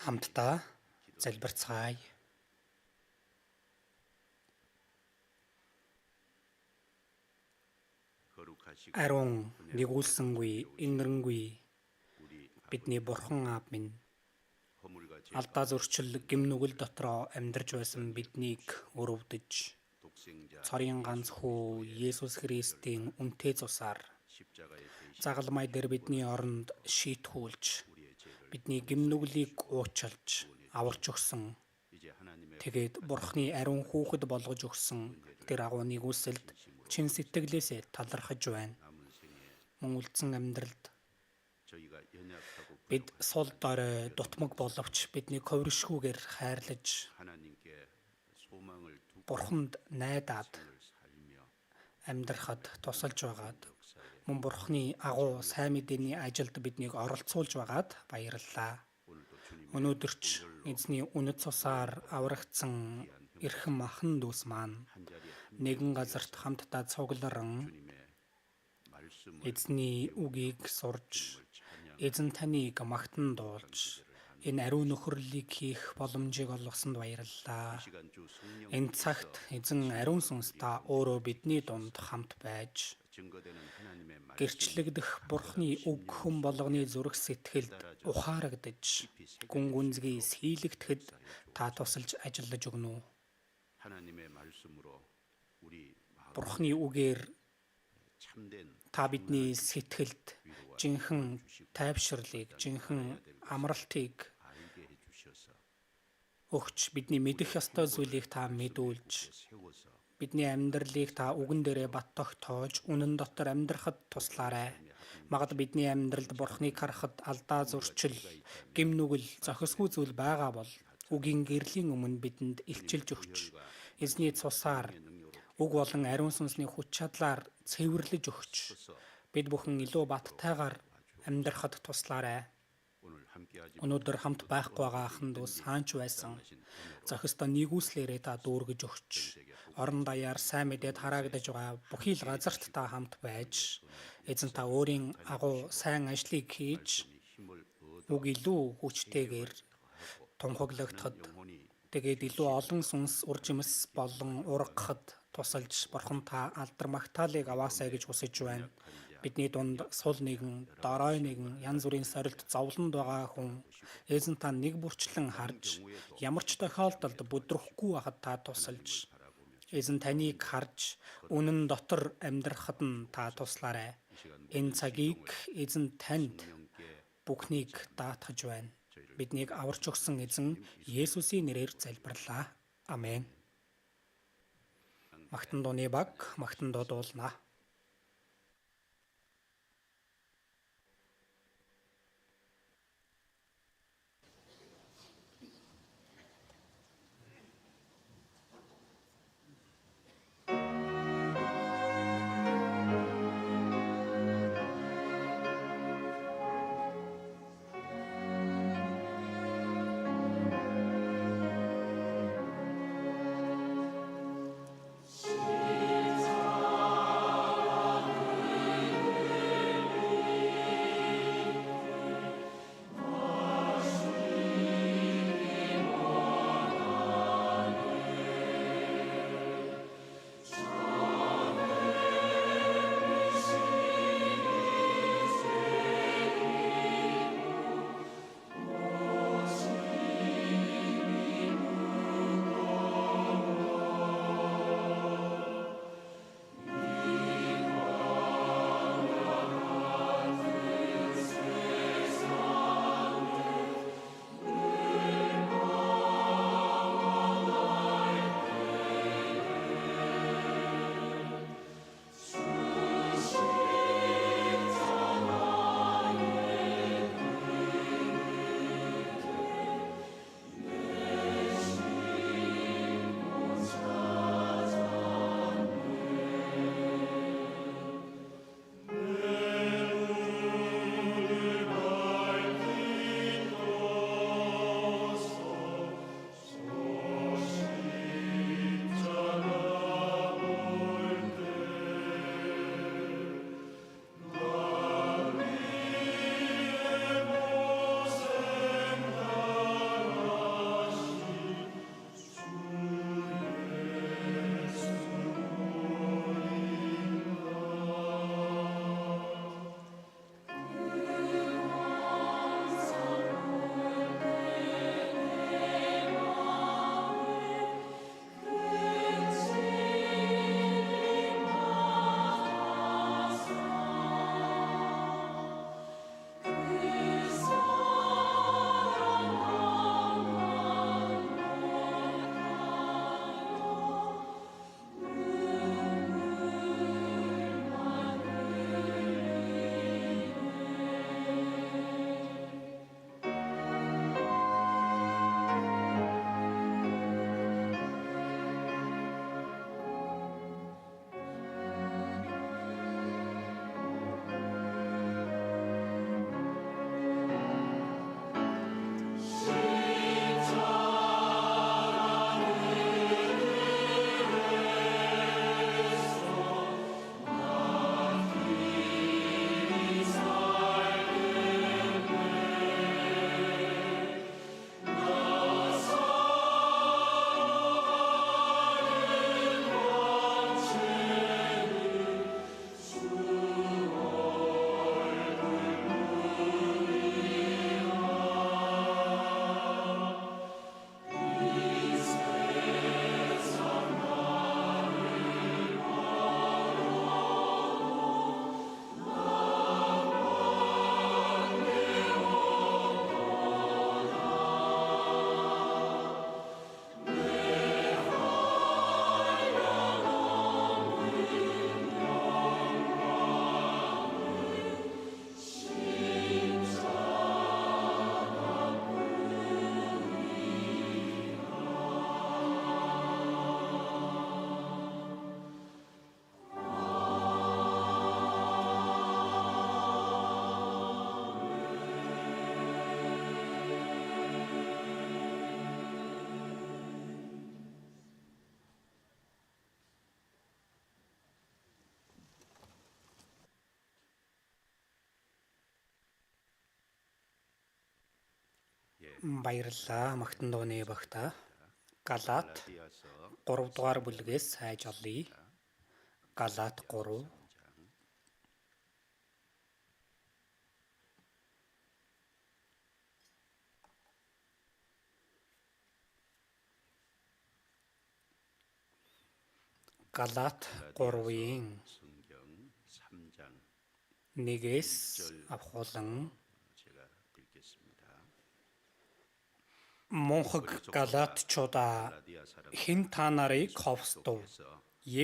Хамтдаа залбирцгаая. Ариун нэгүүлсэнгүй, инэрэнгүй бидний Бурхан Аав минь алдаа зөрчил гимнүгэл дотроо амьдарч байсан биднийг өрөвдөж цорын ганц хүү Есүс Христийн үнэтэй цусаар загалмай дээр бидний оронд шийтгүүлж бидний гимнүглийг уучлж аварч өгсөн. Тэгээд Бурханы ариун хүүхэд болгож өгсөн тэр агуу нэгүсэлд чин сэтгэлээсээ талархаж байна. Мөн үлдсэн амьдралд бид сул дорой дутмаг боловч биднийг ковришгүйгээр хайрлаж Бурханд найдаад амьдрахад тусалж байгаад мөн Бурханы агуу сайн мэдээний ажилд биднийг оролцуулж байгаад баярлалаа. Өнөөдөр ч эзний үнэт цусаар аврагдсан эрхэм махан дүүс маань нэгэн газарт хамтдаа цугларан эзний үгийг сурж эзэн таныг магтан дуулж энэ ариун нөхөрлөлийг хийх боломжийг олгосонд баярлалаа. Энэ цагт эзэн ариун сүнс та өөрөө бидний дунд хамт байж гэрчлэгдэх Бурханы үг хүм болгоны зүрх сэтгэлд ухаарагдаж гүн гүнзгий сийлэгдэхэд та тусалж ажиллаж өгнө үү? Бурханы үгээр та бидний сэтгэлд жинхэнэ тайвширлыг, жинхэнэ амралтыг өгч бидний мэдэх ёстой зүйлийг та мэдүүлж бидний амьдралыг та үгэн дээрээ бат тогтоож үнэн дотор амьдрахад туслаарай. Магад бидний амьдралд Бурханыг харахад алдаа зөрчил, гимнүгэл, зохисгүй зүйл байгаа бол үгийн гэрлийн өмнө бидэнд илчилж өгч эзний цусаар үг болон ариун сүнсний хүч чадлаар цэвэрлэж өгч бид бүхэн илүү баттайгаар амьдрахад туслаарай. Өнөөдөр хамт байхгүй байгаа ахын дүүс хаач байсан зохистой нэгүслээрээ та дүүргэж өгч орон даяар сайн мэдээд хараагдаж байгаа бүхий л газарт та хамт байж эзэн та өөрийн агуу сайн ажлыг хийж үг илүү хүчтэйгээр тунхаглагдахад тэгээд илүү олон сүнс уржимс болон ургахад тусалж Бурхан та алдар магтаалыг аваасай гэж хүсэж байна. Бидний дунд сул нэгэн, дорой нэгэн, янз бүрийн сорилт зовлонд байгаа хүн эзэн та нэг бүрчлэн харж ямар ч тохиолдолд бүдрөхгүй байхад та тусалж эзэн таныг харж үнэн дотор амьдрахад нь та туслаарай. Энэ цагийг эзэн танд бүхнийг даатгаж байна. Биднийг аварч өгсөн эзэн Есүсийн нэрээр залбирлаа. Амен. Магтан дууны баг магтан дуулна. Баярлалаа магтан дууны багта. Галаат 3 дугаар бүлгээс хайж олъё. Галаат 3. Галаат 3-ийн 1-ээс авахуулан Монхог галаатчуудаа хэн та нарыг ховсдов?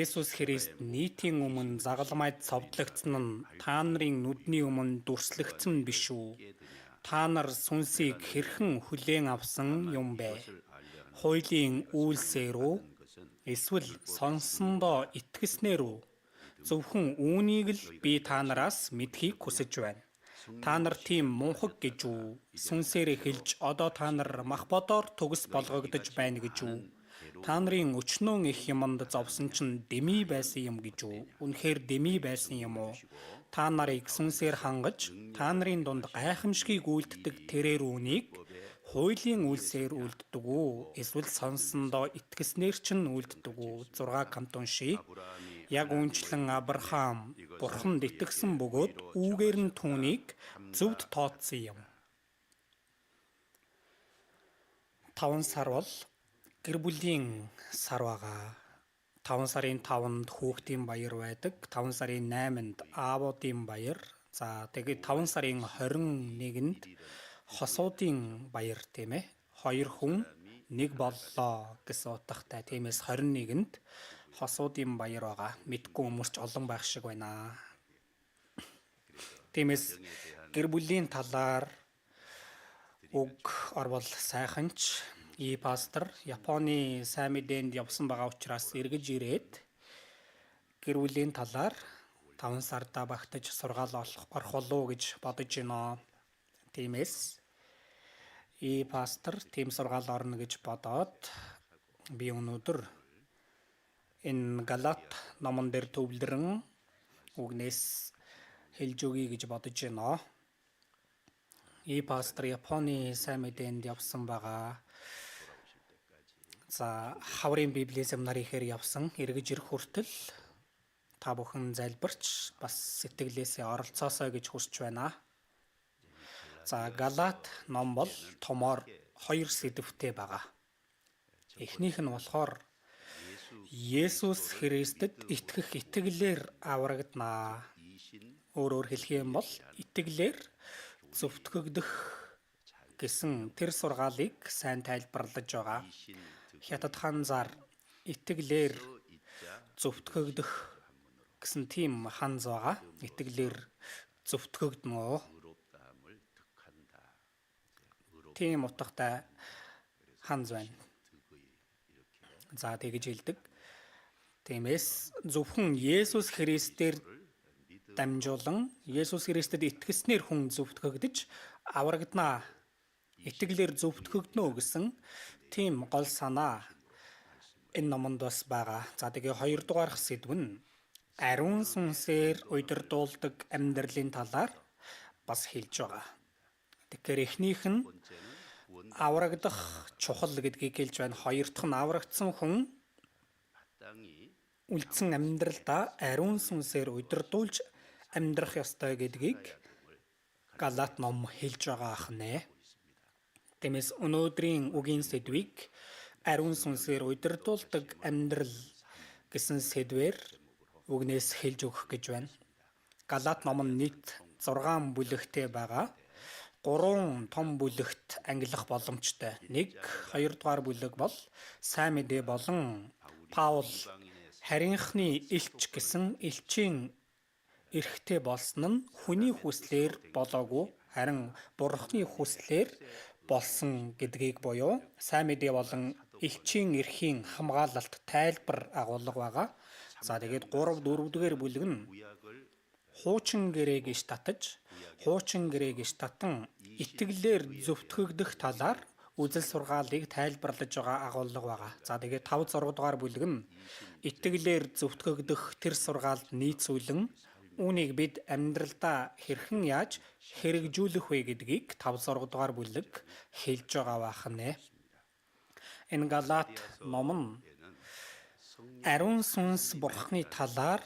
Есүс Христ нийтийн өмнө загалмайд цовдлогдсон нь та нарын нүдний өмнө дүрслэгдсэн биш үү? Та нар сүнсийг хэрхэн хүлээн авсан юм бэ? Хуулийн үйлсээр үү? Эсвэл сонссондоо итгэснээр үү? Зөвхөн үүнийг л би та нараас мэдхийг хүсэж байна. Та нар тийм мунхаг гэж үү? Сүнсээрээ хэлж одоо та нар мах бодоор төгс болгогдож байна гэж үү? Та нарын өчнөн их юмд зовсон чинь дэми байсан юм гэж үү? Үнэхээр дэми байсан юм уу? Та нарыг сүнсээр хангаж, та нарын дунд гайхамшигыг үйлддэг тэрээр үүнийг хуулийн үйлсээр үлддэг үү? Эсвэл сонссондоо итгэснээр чинь үлддэг үү? 6 хамт уншия. Яг үнчлэн Авраам Бурханд итгэсэн бөгөөд үүгээр нь түүнийг зөвд тооцсон юм. 5 сар бол гэр бүлийн сар байгаа. 5 сарын 5-нд хүүхдийн баяр байдаг. 5 сарын 8-нд аавуудын баяр. За тэгээд 5 сарын 21-нд хосуудын баяр тийм ээ. 2 хүн нэг боллоо гэсэн утгатай. Тиймээс 21-нд хосуудын баяр байгаа. Мэдгүй өмөрч олон байх шиг байна. Тиймээс гэр бүлийн талаар үг орвол сайханч пастор Японы сайн мэдээнд явсан байгаа учраас эргэж ирээд гэр бүлийн талаар 5 сарда багтаж сургаал орох болов гэж бодож байна. Тиймээс пастор тийм сургаал орно гэж бодоод би өнөөдөр энэ Галаат номон дээр төвлөрөн үгнээс хэлж өгье гэж бодож байна. Пастор Японы сайн мэдээнд явсан байгаа. За хаврын Библийн семинар ихээр явсан. Эргэж ирэх хүртэл та бүхэн залбирч бас сэтгэлээсээ оролцоосоо гэж хүсэж байна. За Галаат ном бол томоор 2 сэдвтэй байгаа. Эхнийх нь болохоор Есүс Христэд итгэх итгэлээр аврагдана. Өөрөөр хэлэх юм бол итгэлээр зөвтгөгдөх гэсэн тэр сургаалыг сайн тайлбарлаж байгаа. Хятад ханзаар итгэлээр зөвтгөгдөх гэсэн тийм ханз байгаа. Итгэлээр зөвтгөгднө. Тийм утгатай ханз байна. За тэгж хэлдэг. Тиймээс зөвхөн Есүс Христээр дамжуулан Есүс Христэд итгэснээр хүн зөвтгөгдөж аврагдана. Итгэлээр зөвтгөгднө гэсэн тийм гол санаа энэ номонд бас байгаа. За тэгээ 2 дугаарх сэдв нь ариун сүнсээр удирдуулдаг амьдралын талаар бас хэлж байгаа. Тэгэхээр эхнийх нь аврагдах чухал гэдгийг хэлж байна. Хоёр дахь нь аврагдсан хүн үлдсэн амьдралдаа ариун сүнсээр удирдуулж амьдрах ёстой гэдгийг Галаат ном хэлж байгаа ахнэ. Тиймээс өнөөдрийн үгийн сэдвийг ариун сүнсээр удирдуулдаг амьдрал гэсэн сэдвээр үгнээс хэлж өгөх гэж байна. Галаат ном нь нийт 6 бүлэгтэй байгаа. 3 том бүлэгт ангилах боломжтой. 1, 2 дугаар бүлэг бол сайн мэдээ болон Паул харийнхны элч гэсэн элчийн эрхтэй болсон нь хүний хүслээр болоогүй, харин Бурхны хүслээр болсон гэдгийг буюу сайн мэдээ болон элчийн эрхийн хамгаалалт тайлбар агуулга байгаа. За тэгээд 3, 4 дугаар бүлэг нь хуучин гэрээг иш татаж, хуучин гэрээг иш татан итгэлээр зөвтгөгдөх талаар үзэл сургаалыг тайлбарлаж байгаа агуулга байгаа. За тэгээд 5, 6 дугаар бүлэг нь итгэлээр зөвтгөгдөх тэр сургаалд нийцүүлэн Үүнийг бид амьдралдаа хэрхэн яаж хэрэгжүүлэх вэ гэдгийг 5-6 дугаар бүлэг хэлж байгаа бахнэ. Энэ Галаат ном нь ариун сүнс бурхны талаар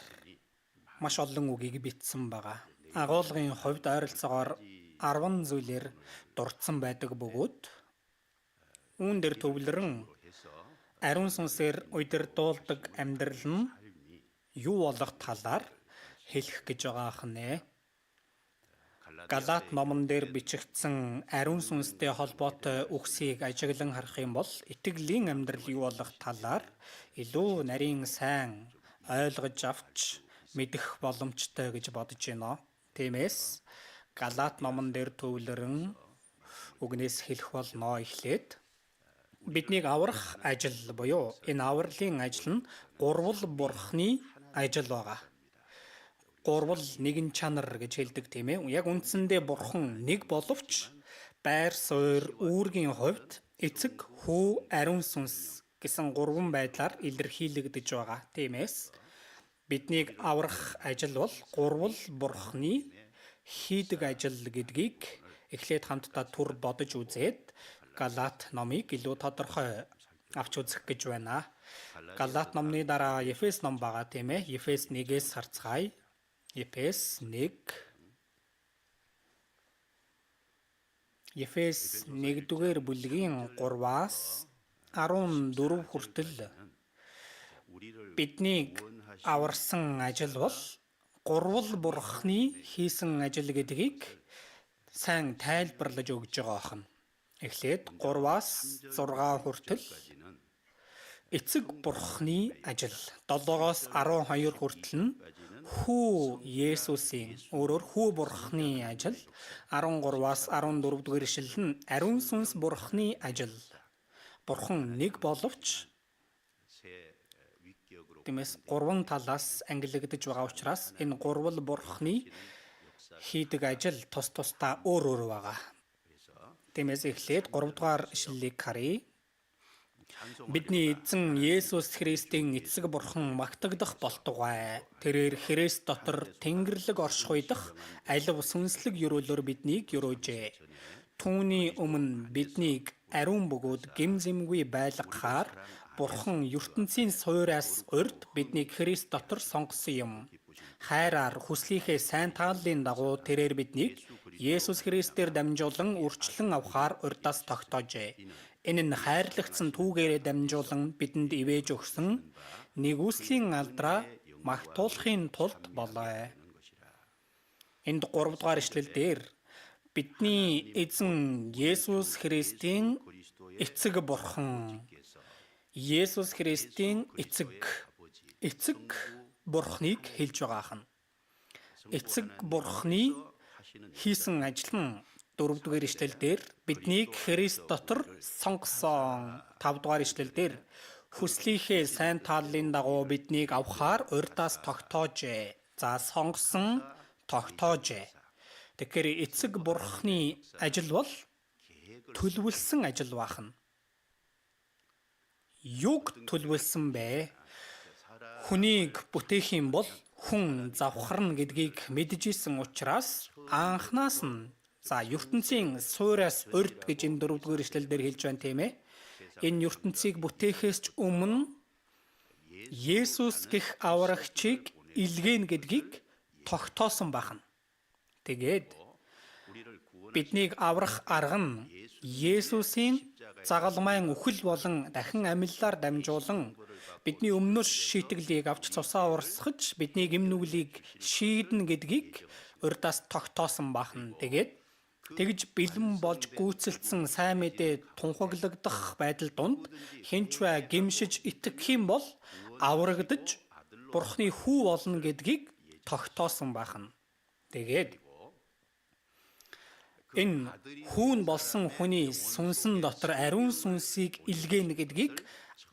маш олон үгийг бичсэн байгаа. Агуулгын хувьд ойролцоогоор 10 зүйлээр дурдсан байдаг бөгөөд үүн дээр төвлөрөн ариун сүнсээр удирдуулдаг амьдрал нь юу болох талаар хэлэх гэж байгаа хнэ. Галаат номон дээр бичигдсэн ариун сүнстэй холбоотой үгсийг ажиглан харах юм бол итгэлийн амьдрал юу болох талаар илүү нарийн сайн ойлгож авч мэдэх боломжтой гэж бодож байна. Тиймээс Галаат номон дээр төвлөрөн үгнээс хэлэх болно. Эхлээд биднийг аврах ажил буюу энэ авралын ажил нь гурвал бурхны ажил байгаа. Гурвал нэгэн чанар гэж хэлдэг тийм ээ. Яг үндсэндээ бурхан нэг боловч байр суурь үүргийн хувьд эцэг, хүү, ариун сүнс гэсэн гурван байдлаар илэрхийлэгдэж байгаа. Тиймээс биднийг аврах ажил бол гурвал бурхны хийдэг ажил гэдгийг эхлээд хамтдаа түр бодож үзээд Галаат номыг илүү тодорхой авч үзэх гэж байна. Галаат номны дараа Ефес ном байгаа тийм ээ. Ефес 1-ээс харцгаая. Ефес 1. Ефес 1-р бүлгийн 3-аас 14 хүртэл биднийг аварсан ажил бол гурвал бурхны хийсэн ажил гэдгийг сайн тайлбарлаж өгж байгаа охин. Эхлээд 3-аас 6 хүртэл эцэг бурхны ажил, 7-оос 12 хүртэл нь хүү Есүсийн өөрөөр хүү бурхны ажил, 13-аас 14-р ишлэл нь ариун сүнс бурхны ажил. Бурхан нэг боловч тиймээс гурван талаас ангилагдж байгаа учраас энэ гурвал бурхны хийдэг ажил тус тусдаа өөр өөр байгаа. Тиймээс эхлээд 3 дугаар ишлэлийг харъя. Бидний эзэн Есүс Христийн эцэг бурхан магтагдах болтугай. Тэрээр Христ дотор Тэнгэрлэг оршихуйдах алив сүнслэг ёроолоор биднийг ёроожээ. Түүний өмнө биднийг ариун бөгөөд гэмзэмгүй байлгахаар бурхан ертөнцийн суураас урд биднийг Христ дотор сонгосон юм. Хайраар хүслийнхээ сайн тааллын дагуу тэрээр биднийг Есүс Христээр дамжуулан үрчлэн авахаар урдаас тогтоожээ. Энэ нь хайрлагдсан түүгээрээ дамжуулан бидэнд ивэж өгсөн нэгүслийн алдраа магтуулахын тулд болоо. Энд 3 дугаар ишлэл дээр бидний эзэн Есүс Христийн эцэг бурхан, Есүс Христийн эцэг бурхныг хэлж байгаа хань. Эцэг бурхны хийсэн ажил нь 4 дугаар ишлэл дээр биднийг Христ дотор сонгосон. 5 дугаар ишлэл дээр хүслийнхээ сайн тааллын дагуу биднийг авахаар урдаас тогтоожээ. За сонгосон, тогтоожээ. Тэгэхээр эцэг бурхны ажил бол төлөвлөсөн ажил баахна. Юг төлөвлөсөн бэ? Хүнийг бүтээх юм бол хүн завхарна гэдгийг мэдчихсэн учраас анхнаас нь ертөнцийн суураас урд гэж энэ 4 дугаар ишлэлээр хэлж байна тийм ээ. Энэ ертөнцийг бүтээхээс ч өмнө Есүс гэх аврагчийг илгээнэ гэдгийг тогтоосон байна. Тэгээд биднийг аврах арга нь Есүсийн загалмайн үхэл болон дахин амьлалаар дамжуулан бидний өмнөөс шийтгэлийг авч цусаа урсгаж бидний эм нүглийг шийднэ гэдгийг урдаас тогтоосон байна. Тэгээд тэгж бэлэн болж гүйцэлдсэн сайн мэдээ тунхаглагдах байдал донд хинч бай гимшиж итгэх юм бол аврагдаж бурхны хүү болно гэдгийг тогтоосон байна. Тэгээд энэ хүүн болсон хүний сүнсэн дотор ариун сүнсийг илгээнэ гэдгийг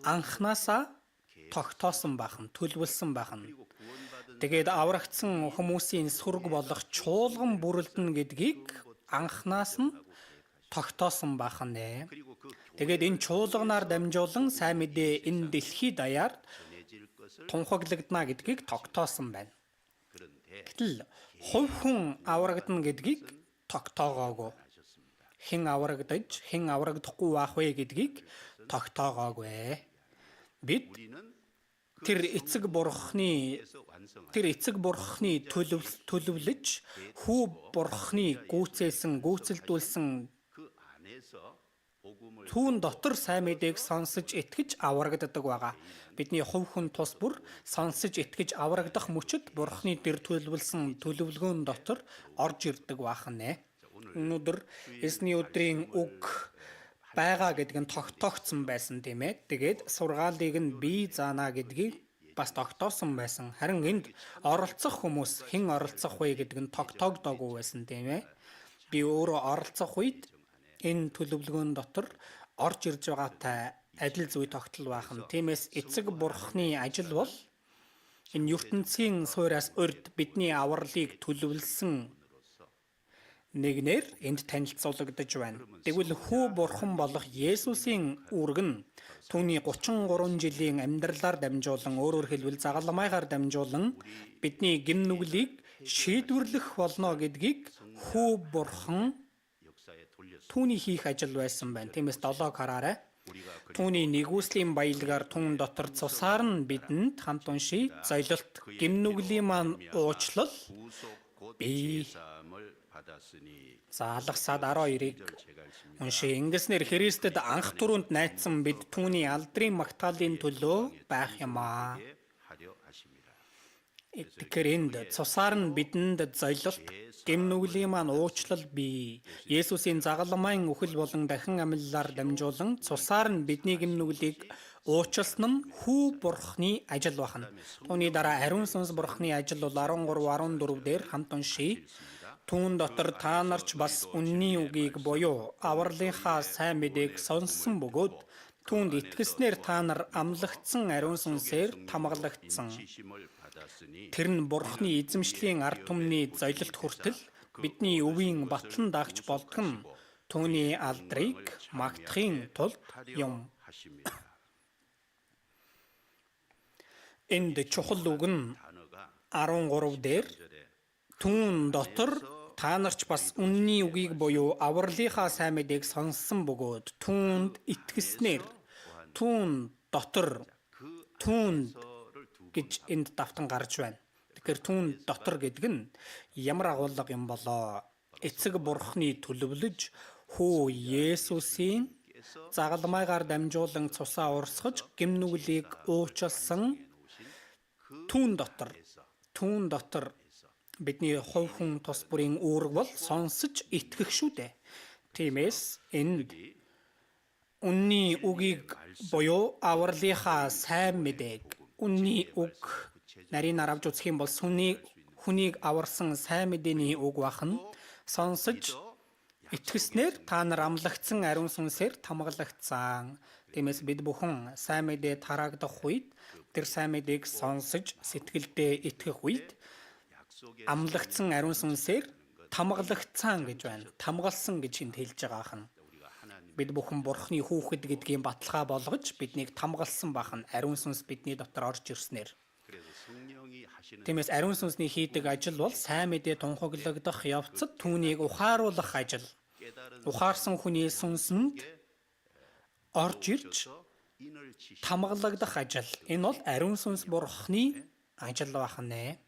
анхнаасаа тогтоосон байна, төлөвлөсөн байна. Тэгээд аврагдсан хүмүүсийн сүрг болох чуулган бүрэлдэнэ гэдгийг анхнаас нь тогтоосон байна. Тэгээд энэ чуулганаар дамжуулан сайн мэдээ энэ дэлхий даяар тунхаглагдана гэдгийг тогтоосон байна. Гэтэл хувь хүн аврагдана гэдгийг тогтоогоогүй. Хэн аврагдаж, хэн аврагдахгүй байх вэ гэдгийг тогтоогоогүй. Бид тэр эцэг бурхны төлөвлөж хүү бурхны гүйцэлдүүлсэн түүн дотор сайн мэдээг сонсож итгэж аврагддаг байгаа. Бидний хувь хүн тус бүр сонсож итгэж аврагдах мөчөд бурхны тэр төлөвлөсөн төлөвлөгөөн дотор орж ирдэг баахнэ. Өнөөдөр эсний өдрийн үг байгаа гэдэг нь тогтоогдсон байсан тийм ээ. Тэгээд сургаалыг нь бий заана гэдгийг бас тогтоосон байсан. Харин энд оролцох хүмүүс хэн оролцох вэ гэдэг нь тогтоогдоогүй байсан тийм ээ. Би өөрөө оролцох үед энэ төлөвлөгөөн дотор орж ирж байгаатай адил зүй тогтол баахан. Тиймээс эцэг бурхны ажил бол энэ ертөнцийн суураас урьд бидний авралыг төлөвлөсөн нэгнээр энд танилцуулагдаж байна. Тэгвэл хүү бурхан болох Есүсийн үүрэг нь түүний 33 жилийн амьдралаар дамжуулан, өөрөөр хэлбэл загалмайгаар дамжуулан бидний гим нүглийг шийдвэрлэх болно гэдгийг хүү бурхан түүний хийх ажил байсан байна. Тиймээс 7-г хараарай. Түүний нэгүслийн баялгаар түүн дотор цусаар нь бидэнд хамт уншия. Золилт гим нүглийн маань уучлал бий. Алгасаад 12-ыг уншия. Ингэснээр Христэд анх түрүүнд найдсан бид түүний алдрын магтаалын төлөө байх юм аа. Тэгэхээр энд цусаар нь бидэнд золилт гим нүглийн маань уучлал бий. Есүсийн загалмайн үхэл болон дахин амьлалаар дамжуулан цусаар нь бидний гим нүглийг уучлсан нь хүү бурхны ажил байна. Түүний дараа ариун сүнс бурхны ажил бол 13-14 дээр хамт уншия. Түүн дотор та нарч бас үнний үгийг буюу авралынхаа сайн мэдээг сонссон бөгөөд түүнд итгэснээр та нар амлагдсан ариун сүнсээр тамгалагдсан. Тэр нь бурхны эзэмшлийн ард түмний золилт хүртэл бидний өвийн батлан даагч болдог нь түүний алдрыг магтахын тулд юм. Энд чухал үг нь 13 дээр түүн дотор та нарч бас үнний үгийг буюу авралынхаа сайн мэдээг сонссон бөгөөд түүнд итгэснээр түүн дотор түүнд гэж энд давтан гарч байна. Тэгэхээр түүн дотор гэдэг нь ямар агуулга юм болоо? Эцэг бурхны төлөвлөж хүү Есүсийн загалмайгаар дамжуулан цусаа урсгаж гим нүглийг уучлсан түүн дотор бидний хувь хүн тус бүрийн үүрэг бол сонсож итгэх шүү дээ. Тиймээс энд үнний үгийг буюу авралынхаа сайн мэдээг, үнний үг нарийн авч үзэх юм бол хүнийг аварсан сайн мэдээний үг бахан сонсож итгэснээр та нар амлагдсан ариун сүнсээр тамгалагдсан. Тиймээс бид бүхэн сайн мэдээ тараагдах үед тэр сайн мэдээг сонсож сэтгэлдээ итгэх үед амлагдсан ариун сүнсээр тамгалагдсан гэж байна. Тамгалсан гэж энд хэлж байгаа хан. Бид бүхэн бурхны хүүхэд гэдгийн баталгаа болгож биднийг тамгалсан бахан ариун сүнс бидний дотор орж ирснээр. Тиймээс ариун сүнсний хийдэг ажил бол сайн мэдээ тунхаглагдах явцад түүнийг ухааруулах ажил. Ухаарсан хүний сүнсэнд орж ирж тамгалагдах ажил. Энэ бол ариун сүнс бурхны ажил бахнэ.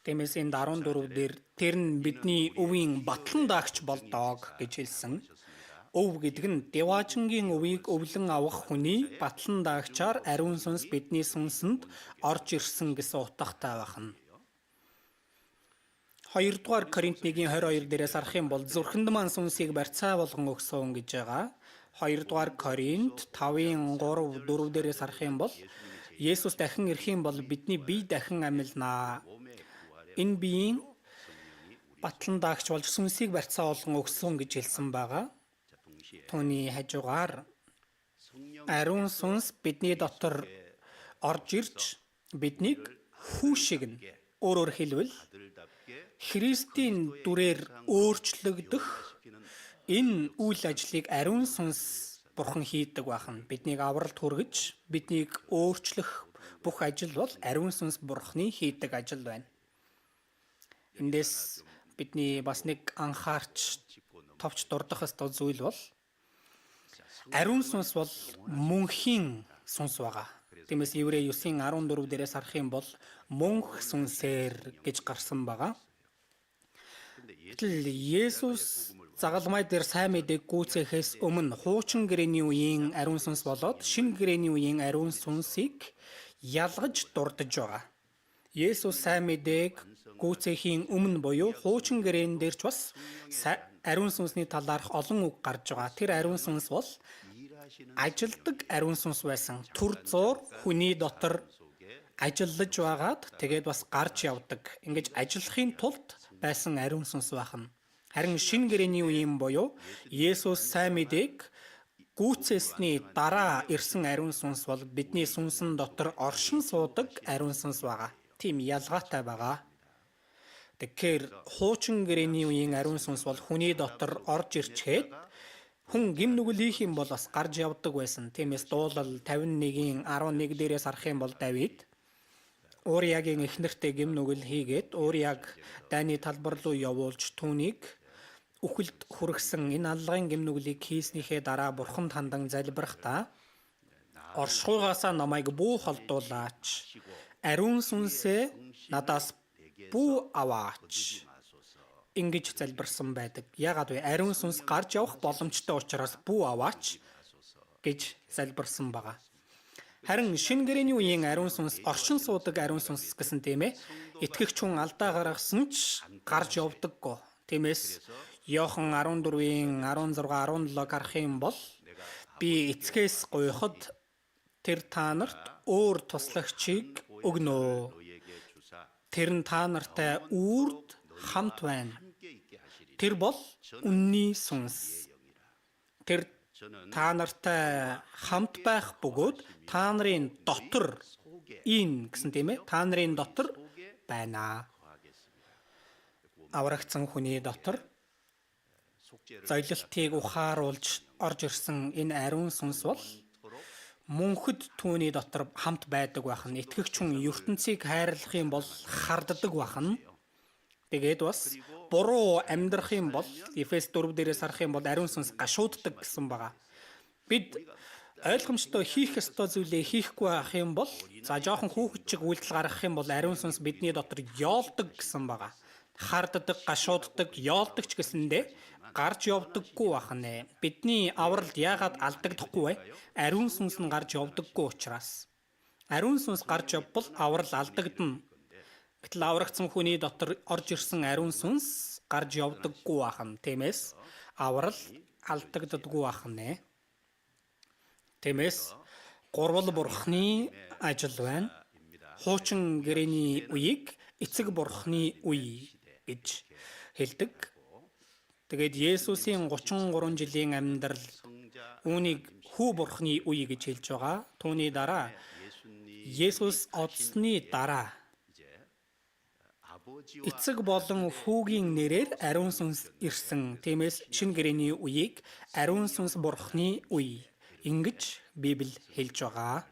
Тиймээс энд 14 дээр тэр нь бидний өвийн батлан даагч болдог гэж хэлсэн. Өв гэдэг нь Деважингийн өвийг өвлөн авах хүний батлан даагчаар ариун сүнс бидний сүнсэнд орж ирсэн гэсэн утгатай байна. 2-р Коринт 1:22 дээрээс харах юм бол зүрхэнд маань сүнсийг барьцаа болгон өгсөн гэж байгаа. 2-р Коринт 5:3-4 дээрээс харах юм бол Есүс дахин ирэх юм бол бидний бие дахин амилнаа. Энэ биеийн батлан даагч болж сүнсийг барьцаа болгон өгсөн гэж хэлсэн байгаа. Түүний хажуугаар ариун сүнс бидний дотор орж ирж биднийг хүү шиг нь өөрөөр хэлбэл Христийн дүрээр өөрчлөгдөх энэ үйл ажлыг ариун сүнс бурхан хийдэг бахан. Биднийг авралт хүргэж биднийг өөрчлөх бүх ажил бол ариун сүнс бурханы хийдэг ажил байна. Эндээс бидний бас нэг анхаарч товч дурдах ёстой зүйл бол ариун сүнс бол мөнхийн сүнс байгаа. Тиймээс Еврей 9:14 дээрээс харах юм бол мөнх сүнсээр гэж гарсан байгаа. Гэтэл Есүс загалмай дээр сайн мэдээг гүйцэхээс өмнө хуучин гэрээний үеийн ариун сүнс болоод шинэ гэрээний үеийн ариун сүнсийг ялгаж дурдж байгаа. Есүс сайн мэдээг гүйцэхийн өмнө буюу хуучин гэрээн дээр ч бас ариун сүнсний талаарх олон үг гарч байгаа. Тэр ариун сүнс бол ажилдаг ариун сүнс байсан. Түр зуур хүний дотор ажиллаж байгаад тэгээд бас гарч явдаг. Ингэж ажиллахын тулд байсан ариун сүнс байна. Харин шинэ гэрээний үеийн буюу Есүс сайн мэдээг гүйцээсний дараа ирсэн ариун сүнс бол бидний сүнсэн дотор оршин суудаг ариун сүнс байгаа. Тийм ялгаатай байгаа. Тэгэхээр хуучин гэрээний үеийн ариун сүнс бол хүний дотор орж ирчээд хүн гим нүгэл хийх юм бол бас гарч явдаг байсан. Тиймээс дуулал 51:11 дээрээс харах юм бол Давид Уриагийн эхнэртэй гим нүгэл хийгээд Уриаг дайны талбар руу явуулж түүнийг үхэлд хүргэсэн. Энэ аллагын гим нүглийг хийснийхээ дараа бурханд хандан залбирахдаа оршихуйгаасаа намайг бүү холдуулаач. Ариун сүнсээ надаас бүү аваач. Ингэж залбирсан байдаг. Яагаад вэ? Ариун сүнс гарч явах боломжтой учраас бүү аваач гэж залбирсан байгаа. Харин шинэ гэрээний үеийн ариун сүнс оршин суудаг ариун сүнс гэсэн тийм ээ. Итгэгч хүн алдаа гаргасан ч гарч явдаггүй. Тиймээс Иохан 14:16-17 гарах юм бол би эцгээс гуйхад тэр та нарт өөр туслагчийг өгнө. Тэр нь та нартай үрд хамт байна. Тэр бол үнний сүнс. Тэр та нартай хамт байх бөгөөд та нарын дотор гэсэн тийм ээ. Та нарын дотор байна. Аврагдсан хүний дотор зоёлтыг ухааруулж орж ирсэн энэ ариун сүнс бол мөнхөд түүний дотор хамт байдаг байх нь. Итгэгч хүн ертөнцийг хайрлах юм бол харддаг байх нь. Тэгээд бас буруу амьдрах юм бол Эфес 4 дээрээс харах юм бол ариун сүнс гашууддаг гэсэн байгаа. Бид ойлгомжтой хийх ёстой зүйлээ хийхгүй байх юм бол жоохон хүүхэдчиг үйлдэл гаргах юм бол ариун сүнс бидний дотор ёолдог гэсэн байгаа. Харддаг, гашууддаг, ёолдог ч гэсэндээ гарч явдаггүй байна. Бидний авралд яагаад алдагдахгүй вэ? Ариун сүнс нь гарч явдаггүй учраас. Ариун сүнс гарч явбал аврал алдагдана. Гэтэл аврагдсан хүний дотор орж ирсэн ариун сүнс гарч явдаггүй байна. Тиймээс аврал алдагддаггүй байна. Тиймээс гурвал бурхны ажил байна. Хуучин гэрээний үеийг эцэг бурхны үе гэж хэлдэг. Тэгээд Есүсийн 33 жилийн амьдрал үүнийг хүү бурхны үе гэж хэлж байгаа. Түүний дараа Есүс одсны дараа эцэг болон хүүгийн нэрээр ариун сүнс ирсэн. Тиймээс шинэ гэрээний үеийг ариун сүнс бурхны үе ингэж Библи хэлж байгаа.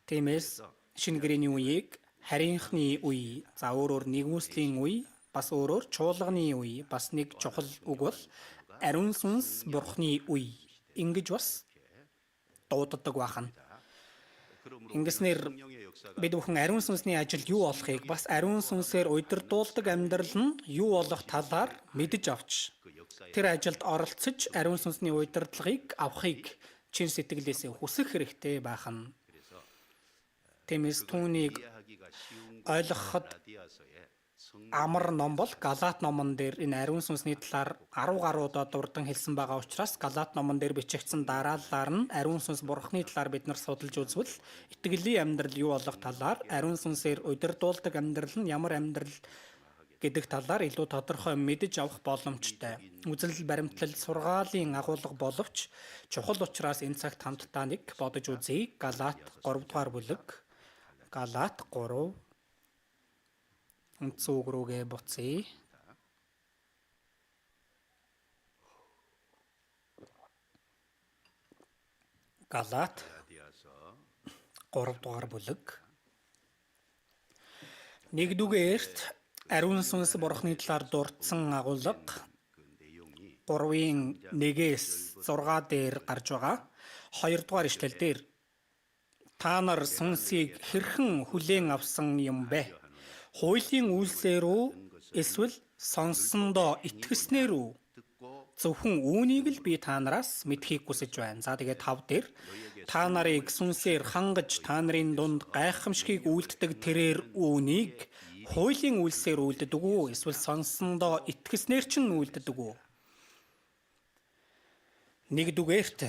Тиймээс шинэ гэрээний үеийг харийнхны үе, за өөрөөр нэгүслийн үе, бас өөрөөр чуулганы үе, бас нэг чухал үг бол ариун сүнс бурхны үе ингэж бас дууддаг байна. Ингэснээр бид бүхэн ариун сүнсний ажил юу болохыг, бас ариун сүнсээр удирдуулдаг амьдрал нь юу болох талаар мэдэж авч тэр ажилд оролцож ариун сүнсний удирдлагыг авахыг чин сэтгэлээсээ хүсэх хэрэгтэй байна. Тиймээс түүнийг ойлгоход амар ном бол Галаат номон дээр энэ ариун сүнсний талаар 10 гаруй удаа дурдан хэлсэн байгаа учраас Галаат номон дээр бичигдсэн дараалалаар нь ариун сүнс бурхны талаар бид нар судалж үзвэл итгэлийн амьдрал юу болох талаар, ариун сүнсээр удирдуулдаг амьдрал нь ямар амьдрал гэдэг талаар илүү тодорхой мэдэж авах боломжтой. Үзэл баримтлал сургаалын агуулга боловч чухал учраас энэ цагт хамтдаа нэг бодож үзье. Галаат 3 дугаар бүлэг. Галаат 3 үндсэн үг рүүгээ буцъя. Галаат 3 дугаар бүлэг. 1-р Ариун сүнс бурхны талаар дурдсан агуулга 3:1-6 дээр гарч байгаа. 2 дугаар ишлэл дээр та нар сүнсийг хэрхэн хүлээн авсан юм бэ? Хуулийн үйлсээр үү эсвэл сонссондоо итгэснээр үү? Зөвхөн үүнийг л би та нараас мэдхийг хүсэж байна. За тэгээд 5 дээр та нарыг сүнсээр хангаж та нарын дунд гайхамшигыг үлддэг тэрээр үүнийг хуулийн үйлсээр үлддэг үү? Эсвэл сонссондоо итгэснээр ч үлддэг үү? Нэгдүгээрт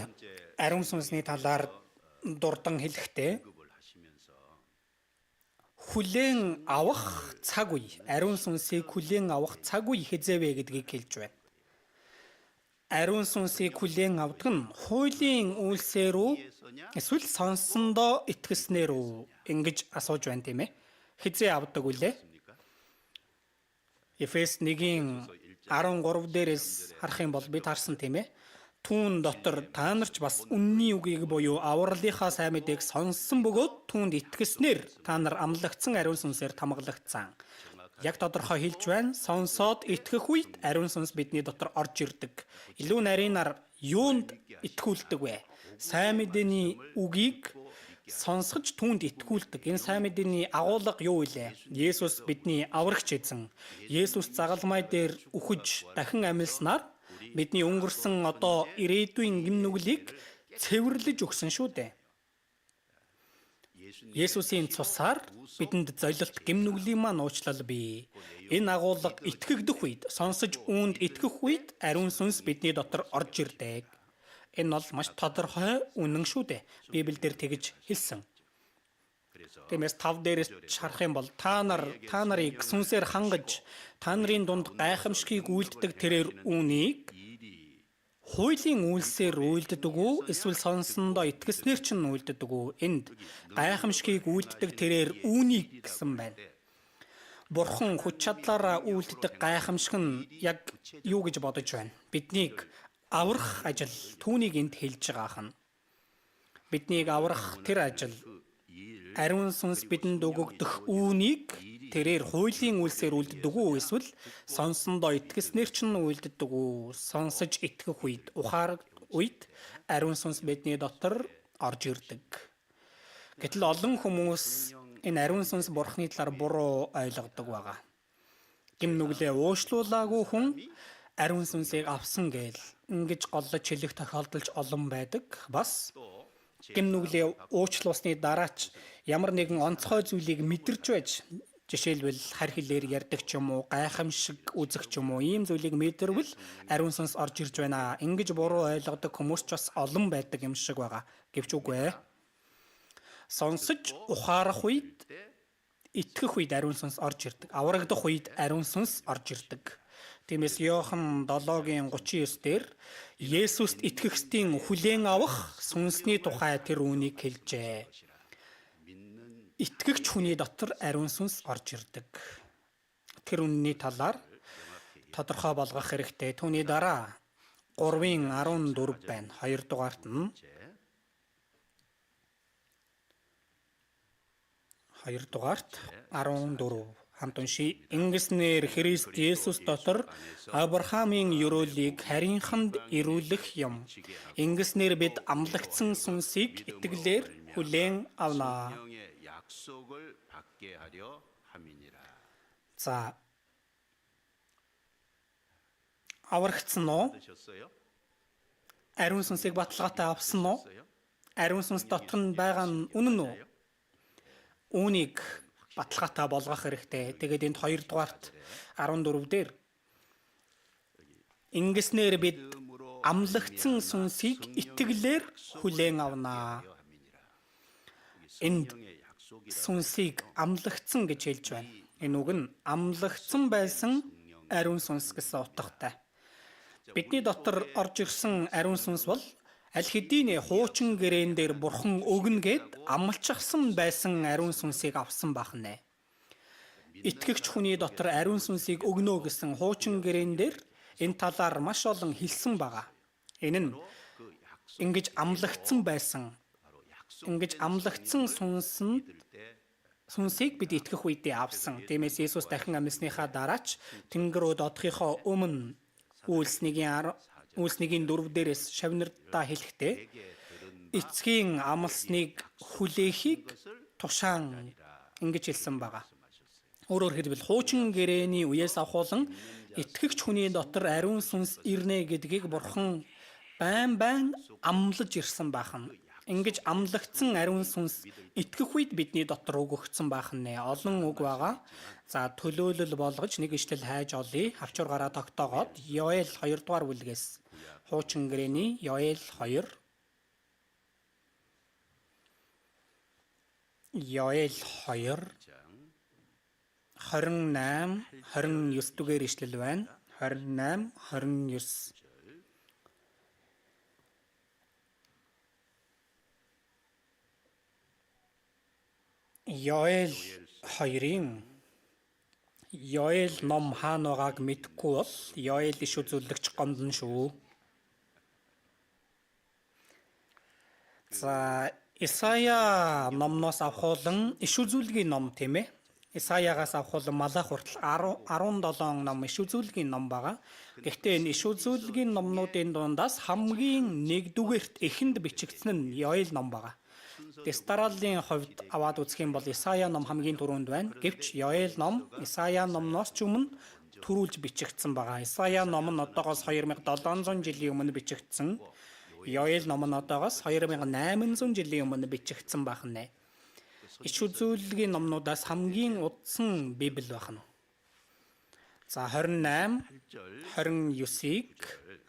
ариун сүнсний талаар дурдан хэлэхдээ хүлээн авах цаг үе, ариун сүнсийг хүлээн авах цаг үе хэзээвэ гэдгийг хэлж байна. Ариун сүнсийг хүлээн авдаг нь хуулийн үйлсээр үү эсвэл сонссондоо итгэснээр үү ингэж асууж байна тийм ээ. Хэзээ авдаг үлээ? Эфес 1:13 дээрээс харах юм бол бид харсан тийм ээ. Түүн дотор та нарч бас үнний үгийг буюу авралынхаа сайн мэдээг сонссон бөгөөд түүнд итгэснээр та нар амлагдсан ариун сүнсээр тамгалагдсан. Яг тодорхой хэлж байна. Сонсоод итгэх үед ариун сүнс бидний дотор орж ирдэг. Илүү нарийнаар юунд итгүүлдэг вэ? Сайн мэдээний үгийг сонсгож түүнд итгүүлдэг. Энэ сайн мэдээний агуулга юу вэ? Есүс бидний аврагч эзэн. Есүс загалмай дээр үхэж дахин амьлснаар бидний өнгөрсөн одоо ирээдүйн гимнүглийг цэвэрлэж өгсөн шүү дээ. Есүсийн цусаар бидэнд золилт гимнүглийн маань уучлал бий. Энэ агуулга итгэгдэх үед, сонсож үүнд итгэх үед ариун сүнс бидний дотор орж ирдэг. Энэ бол маш тодорхой үнэн шүү дээ. Библиэлд тэгж хэлсэн. Тиймээс 5 дээрээс харах юм бол та нарыг сүнсээр хангаж та нарын дунд гайхамшигыг үлддэг тэрээр үүнийг хуулийн үйлсээр үлддэг үү эсвэл сонссондоо итгэснээр ч үлддэг үү? Энд гайхамшигыг үлддэг тэрээр үүнийг гэсэн байна. Бурхан хүч чадлаараа үлддэг гайхамшиг нь яг юу гэж бодож байна? Биднийг аврах ажил, түүнийг энд хэлж байгаа хан. Биднийг аврах тэр ажил, ариун сүнс бидэнд өгөгдөх үүнийг тэрээр хуулийн үйлсээр үлддэг үү эсвэл сонссондоо итгэснээр ч үлддэг үү? Сонсож итгэх үед, ухаарах үед ариун сүнс бидний дотор орж ирдэг. Гэтэл олон хүмүүс энэ ариун сүнс бурхны талаар буруу ойлгодог байгаа. Гимнүглээ уушлуулаагүй хүн ариун сүнсийг авсан гээл ингэж голлож хэлэх тохиолдолч олон байдаг. Бас гимнүглээ уучлуусны дараач ямар нэгэн онцгой зүйлийг мэдэрч байж, жишээлбэл харь хэлээр ярьдаг ч юм уу, гайхамшиг үзэх ч юм уу, ийм зүйлийг мэдэрвэл ариун сүнс орж ирж байна. Ингэж буруу ойлгодог хүмүүс ч бас олон байдаг юм шиг байгаа. Гэвч үгүй ээ. Сонсож ухаарах үед, итгэх үед ариун сүнс орж ирдэг. Аврагдах үед ариун сүнс орж ирдэг. Тиймээс Иохан 7:39 дээр Есүст итгэгчдийн хүлээн авах сүнсний тухай тэр үнийг хэлжээ. Итгэгч хүний дотор ариун сүнс орж ирдэг. Тэр үнний талаар тодорхой болгох хэрэгтэй. Түүний дараа 3:14 байна. 2 дугаарт нь 2 дугаарт 14 хамт уншия. Ингэснээр Христ Есүс дотор Авраамийн ёроолыг харийнханд ирүүлэх юм. Ингэснээр бид амлагдсан сүнсийг итгэлээр хүлээн авнаа. За, аврагдсан уу? Ариун сүнсийг баталгаатай авсан уу? Ариун сүнс дотор нь байгаа нь үнэн үү? Үүнийг баталгаатай болгох хэрэгтэй. Тэгээд энд 2 дугаарт 14 дээр ингэснээр бид амлагдсан сүнсийг итгэлээр хүлээн авнаа. Энд сүнсийг амлагдсан гэж хэлж байна. Энэ үг нь амлагдсан байсан ариун сүнс гэсэн утгатай. Бидний дотор орж ирсэн ариун сүнс бол аль хэдийн хуучин гэрээн дээр бурхан өгнө гэд амлчихсан байсан ариун сүнсийг авсан бахнэ. Итгэгч хүний дотор ариун сүнсийг өгнө гэсэн хуучин гэрээн дээр энэ талаар маш олон хэлсэн байгаа. Энэ нь ингэж амлагдсан байсан, ингэж амлагдсан сүнсэнд сүнсийг бид итгэх үедээ авсан. Тиймээс Есүс дахин амьсныхаа дараач Тэнгэр рүү одохынхоо өмнө Үйлс 1:4 дээрээс шавнардаа хэлэхдээ эцгийн амлсныг хүлээхийг тушаан ингэж хэлсэн байгаа. Өөрөөр хэлбэл хуучин гэрээний үеэс авахуулан итгэгч хүний дотор ариун сүнс ирнэ гэдгийг Бурхан байн амлаж ирсэн бахан. Ингэж амлагдсан ариун сүнс итгэх үед бидний дотор өгөгдсөн бахан нэ. Олон үг байгаа. За төлөөлөл болгож нэг ишлэл хайж олъё. Авчургаараа тогтоогоод Йоэл 2 дугаар бүлгээс хуучин гэрээний Йоэл 2 28 29 дугаар ишлэл байна. 28 29 Йоэл 2-ын Йоэл ном хаана байгааг мэдэхгүй бол Йоэл иш үзүүлэгч гомдно шүү. За Исая номноос авахуулан иш үзүүлгийн ном тийм ээ. Исаягаас авахуулан Малах хүртэл 17 ном иш үзүүлгийн ном байгаа. Гэхдээ энэ иш үзүүлгийн номнуудын дундаас хамгийн нэгдүгээрт эхэнд бичигдсэн нь Йоэл ном байгаа. Дестаралын хувьд аваад үзэх юм бол Исая ном хамгийн түрүүнд байна. Гэвч Йоэл ном Исая номноос ч өмнө төрүүлж бичигдсэн байгаа. Исая ном нь одоогоос 2700 жилийн өмнө бичигдсэн. Йоэл ном нь одоогоос 2800 жилийн өмнө бичигдсэн байна. Иш үзүүлгийн номнуудаас хамгийн удсан Библи байна. За 28 29-ийг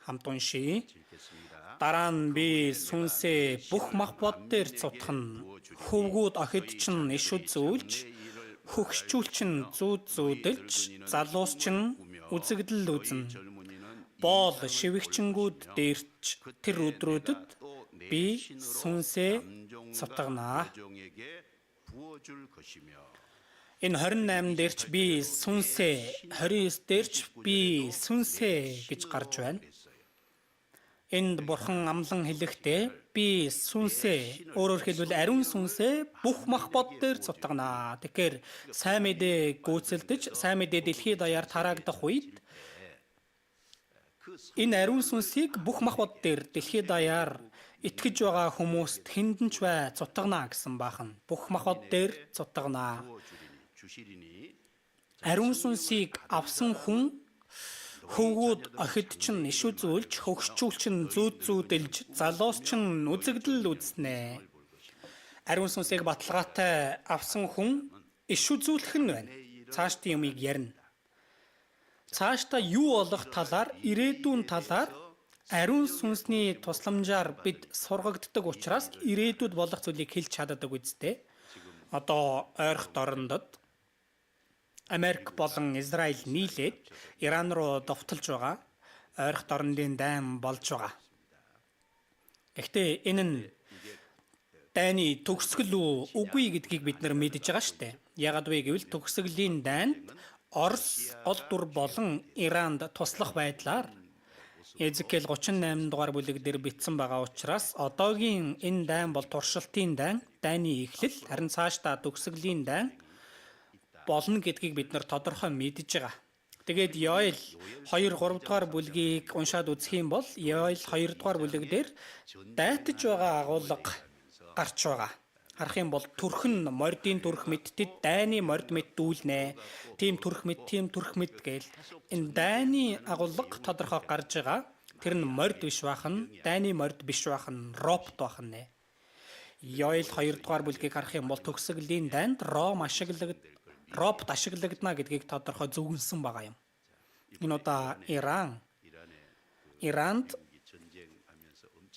хамт уншийе. Дараа нь би сүнсээ бүх мах бод дээр цутгана. Хөвгүүд охид чинь иш үзүүлж, хөгшчүүл чинь зүүд зүүдэлж, залуус чинь үзэгдэл үзнэ. Боол шивгчэнгүүд дээрч тэр өдрүүдэд би сүнсээ цутгана. Энэ 28 дээрч би сүнсээ, 29 дээрч би сүнсээ гэж гарч байна. Энд Бурхан амлан хэлэхдээ би сүнсээ, өөрөөр хэлбэл ариун сүнсээ бүх мах бод дээр цутгана. Тэгэхээр сайн мэдээ гүйцэлдэж, сайн мэдээ дэлхийд даяар тараагдах үед энэ ариун сүнсийг бүх мах бод дээр дэлхийд даяар итгэж байгаа хүмүүст хэндэн ч бай цутгана гэсэн бахан. Бүх мах бод дээр цутгана. Ариун сүнсийг авсан хүн хөвгүүд охид чинь иш үзүүлж, хөгшчүүл чинь зүүд зүүдэлж, залуус чинь үзэгдэл үзнэ. Ариун сүнсийг баталгаатай авсан хүн иш үзүүлэх нь байна. Цаашдын юмыг ярина. Цаашдаа юу болох талаар, ирээдүйн талаар ариун сүнсний тусламжаар бид сургагддаг учраас ирээдүйд болох зүйлийг хэлж чаддаг үстэй. Одоо ойрхон орондод Америк болон Израиль нийлээд Иран руу довтолж байгаа ойрхон орондын дайн болж байгаа. Гэхдээ энэ нь дайны төгсгөл үгүй гэдгийг бид нар мэдж байгаа шүү дээ. Яагаад вэ гэвэл төгсгөлийн дайнд Орос, Гол дүр болон Иранд туслах байдлаар Езекиэл 38 дугаар бүлэг дээр бичсэн байгаа учраас одоогийн энэ дайн бол туршилтын дайн, дайны эхлэл, харин цаашдаа төгсгөлийн дайн болно гэдгийг бид нар тодорхой мэдж байгаа. Тэгээд Йоэл 2-3 дугаар бүлгийг уншаад үзэх юм бол Йоэл 2 дугаар бүлэг дээр дайтаж байгаа агуулга гарч байгаа. Харах юм бол төрхөн мордын төрх мэдтэд дайны морд мэд дүүлнэ. Тим төрх мэд гээл энэ дайны агуулга тодорхой гарч байгаа. Тэр нь морд биш бахан, дайны морд биш бахан, робот бахан нэ. Йоэл 2 дугаар бүлгийг харах юм бол төгсгөлийн дайнд робот ашиглагдана гэдгийг тодорхой зөвгөнсөн байгаа юм. Энэ удаа Иранд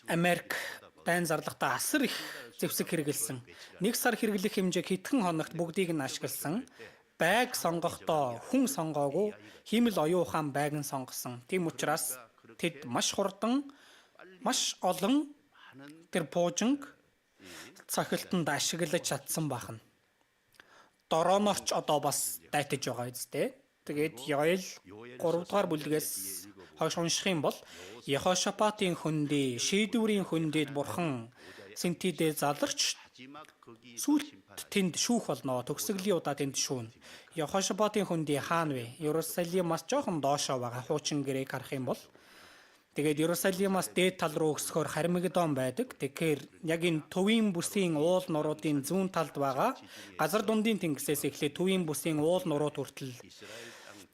Америк дайн зарлахтаа асар их зэвсэг хэрэгэлсэн. 1 сар хэрэглэх хэмжээг хэдхэн хоногт бүгдийг нь ашигласан. Байг сонгохдоо хүн сонгоогүй, хиймэл оюун ухаан байг нь сонгосон. Тийм учраас тэд маш хурдан, маш олон тэр буужинг цохилтонд ашиглаж чадсан бахан. Дороонорч одоо бас дайтаж байгаа үстэй. Тэгээд Йоэл 3 дугаар бүлгээс хойш унших юм бол Йехошафатын хөндий, шийдвэрийн хөндөд Бурхан Синтидээ заларч Сүүлд тэнд шүүх болно. Төгсгөлийн удаа тэнд шүүнэ. Йохошафатын хөндий хаана вэ? Иерусалимаас жоохон доошоо байгаа хуучин гэрээг харах юм бол тэгээд Иерусалимаас дээд тал руу өсөхөөр Хармагедон байдаг. Тэгэхээр яг энэ төвийн бүсийн уул нуруудын зүүн талд байгаа газар дундын тэнгисээс эхлээд төвийн бүсийн уул нурууд хүртэл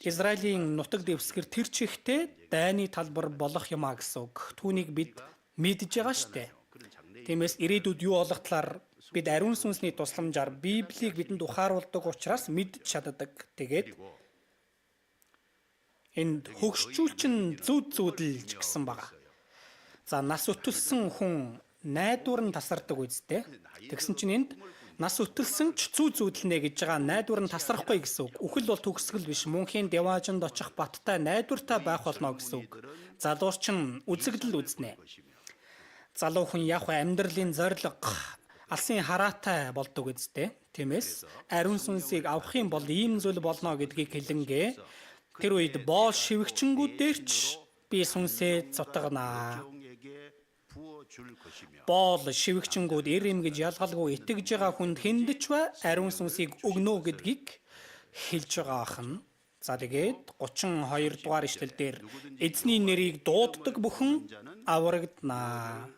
Израилийн нутаг дэвсгэр тэр чихтэй дайны талбар болох юм а гэсэн үг. Түүнийг бид мэдж байгаа штэ. Тиймээс ирээдүйд юу болох талаар бид ариун сүнсний тусламжаар Библийг бидэнд ухааруулдаг учраас мэдж чаддаг. Тэгээд энд хөгшчүүлчин зүүдэлж гэсэн байгаа. За нас өтөлсөн хүн найдвар нь тасардаг үстэй. Тэгсэн чинь энд нас өтөлсөн ч зүүдэлнэ гэж байгаа найдвар нь тасрахгүй гэсэн үг. Үхэл бол төгсгөл биш. Мөнхийн деваажинд очих баттай найдвартай байх болно гэсэн үг. Залууч нь үзэгдэл үзнэ. Залуу хүн яг амьдралын зориг алсын хараатай болдог үстэй. Тиймээс ариун сүнсийг авах юм бол ийм зүйл болно гэдгийг хэлэнгээ. Тэр үед боол шивгчэнгүүдээр ч би сүнсээ цутгана. Боол шивгчэнгүүд эрэм гэж ялгалгүй итгэж байгаа хүнд хэндэж ба ариун сүнсийг өгнө гэдгийг хэлж байгаа ахна. За тэгээд 32 дугаар ишлэл дээр эзний нэрийг дууддаг бүхэн аврагдана.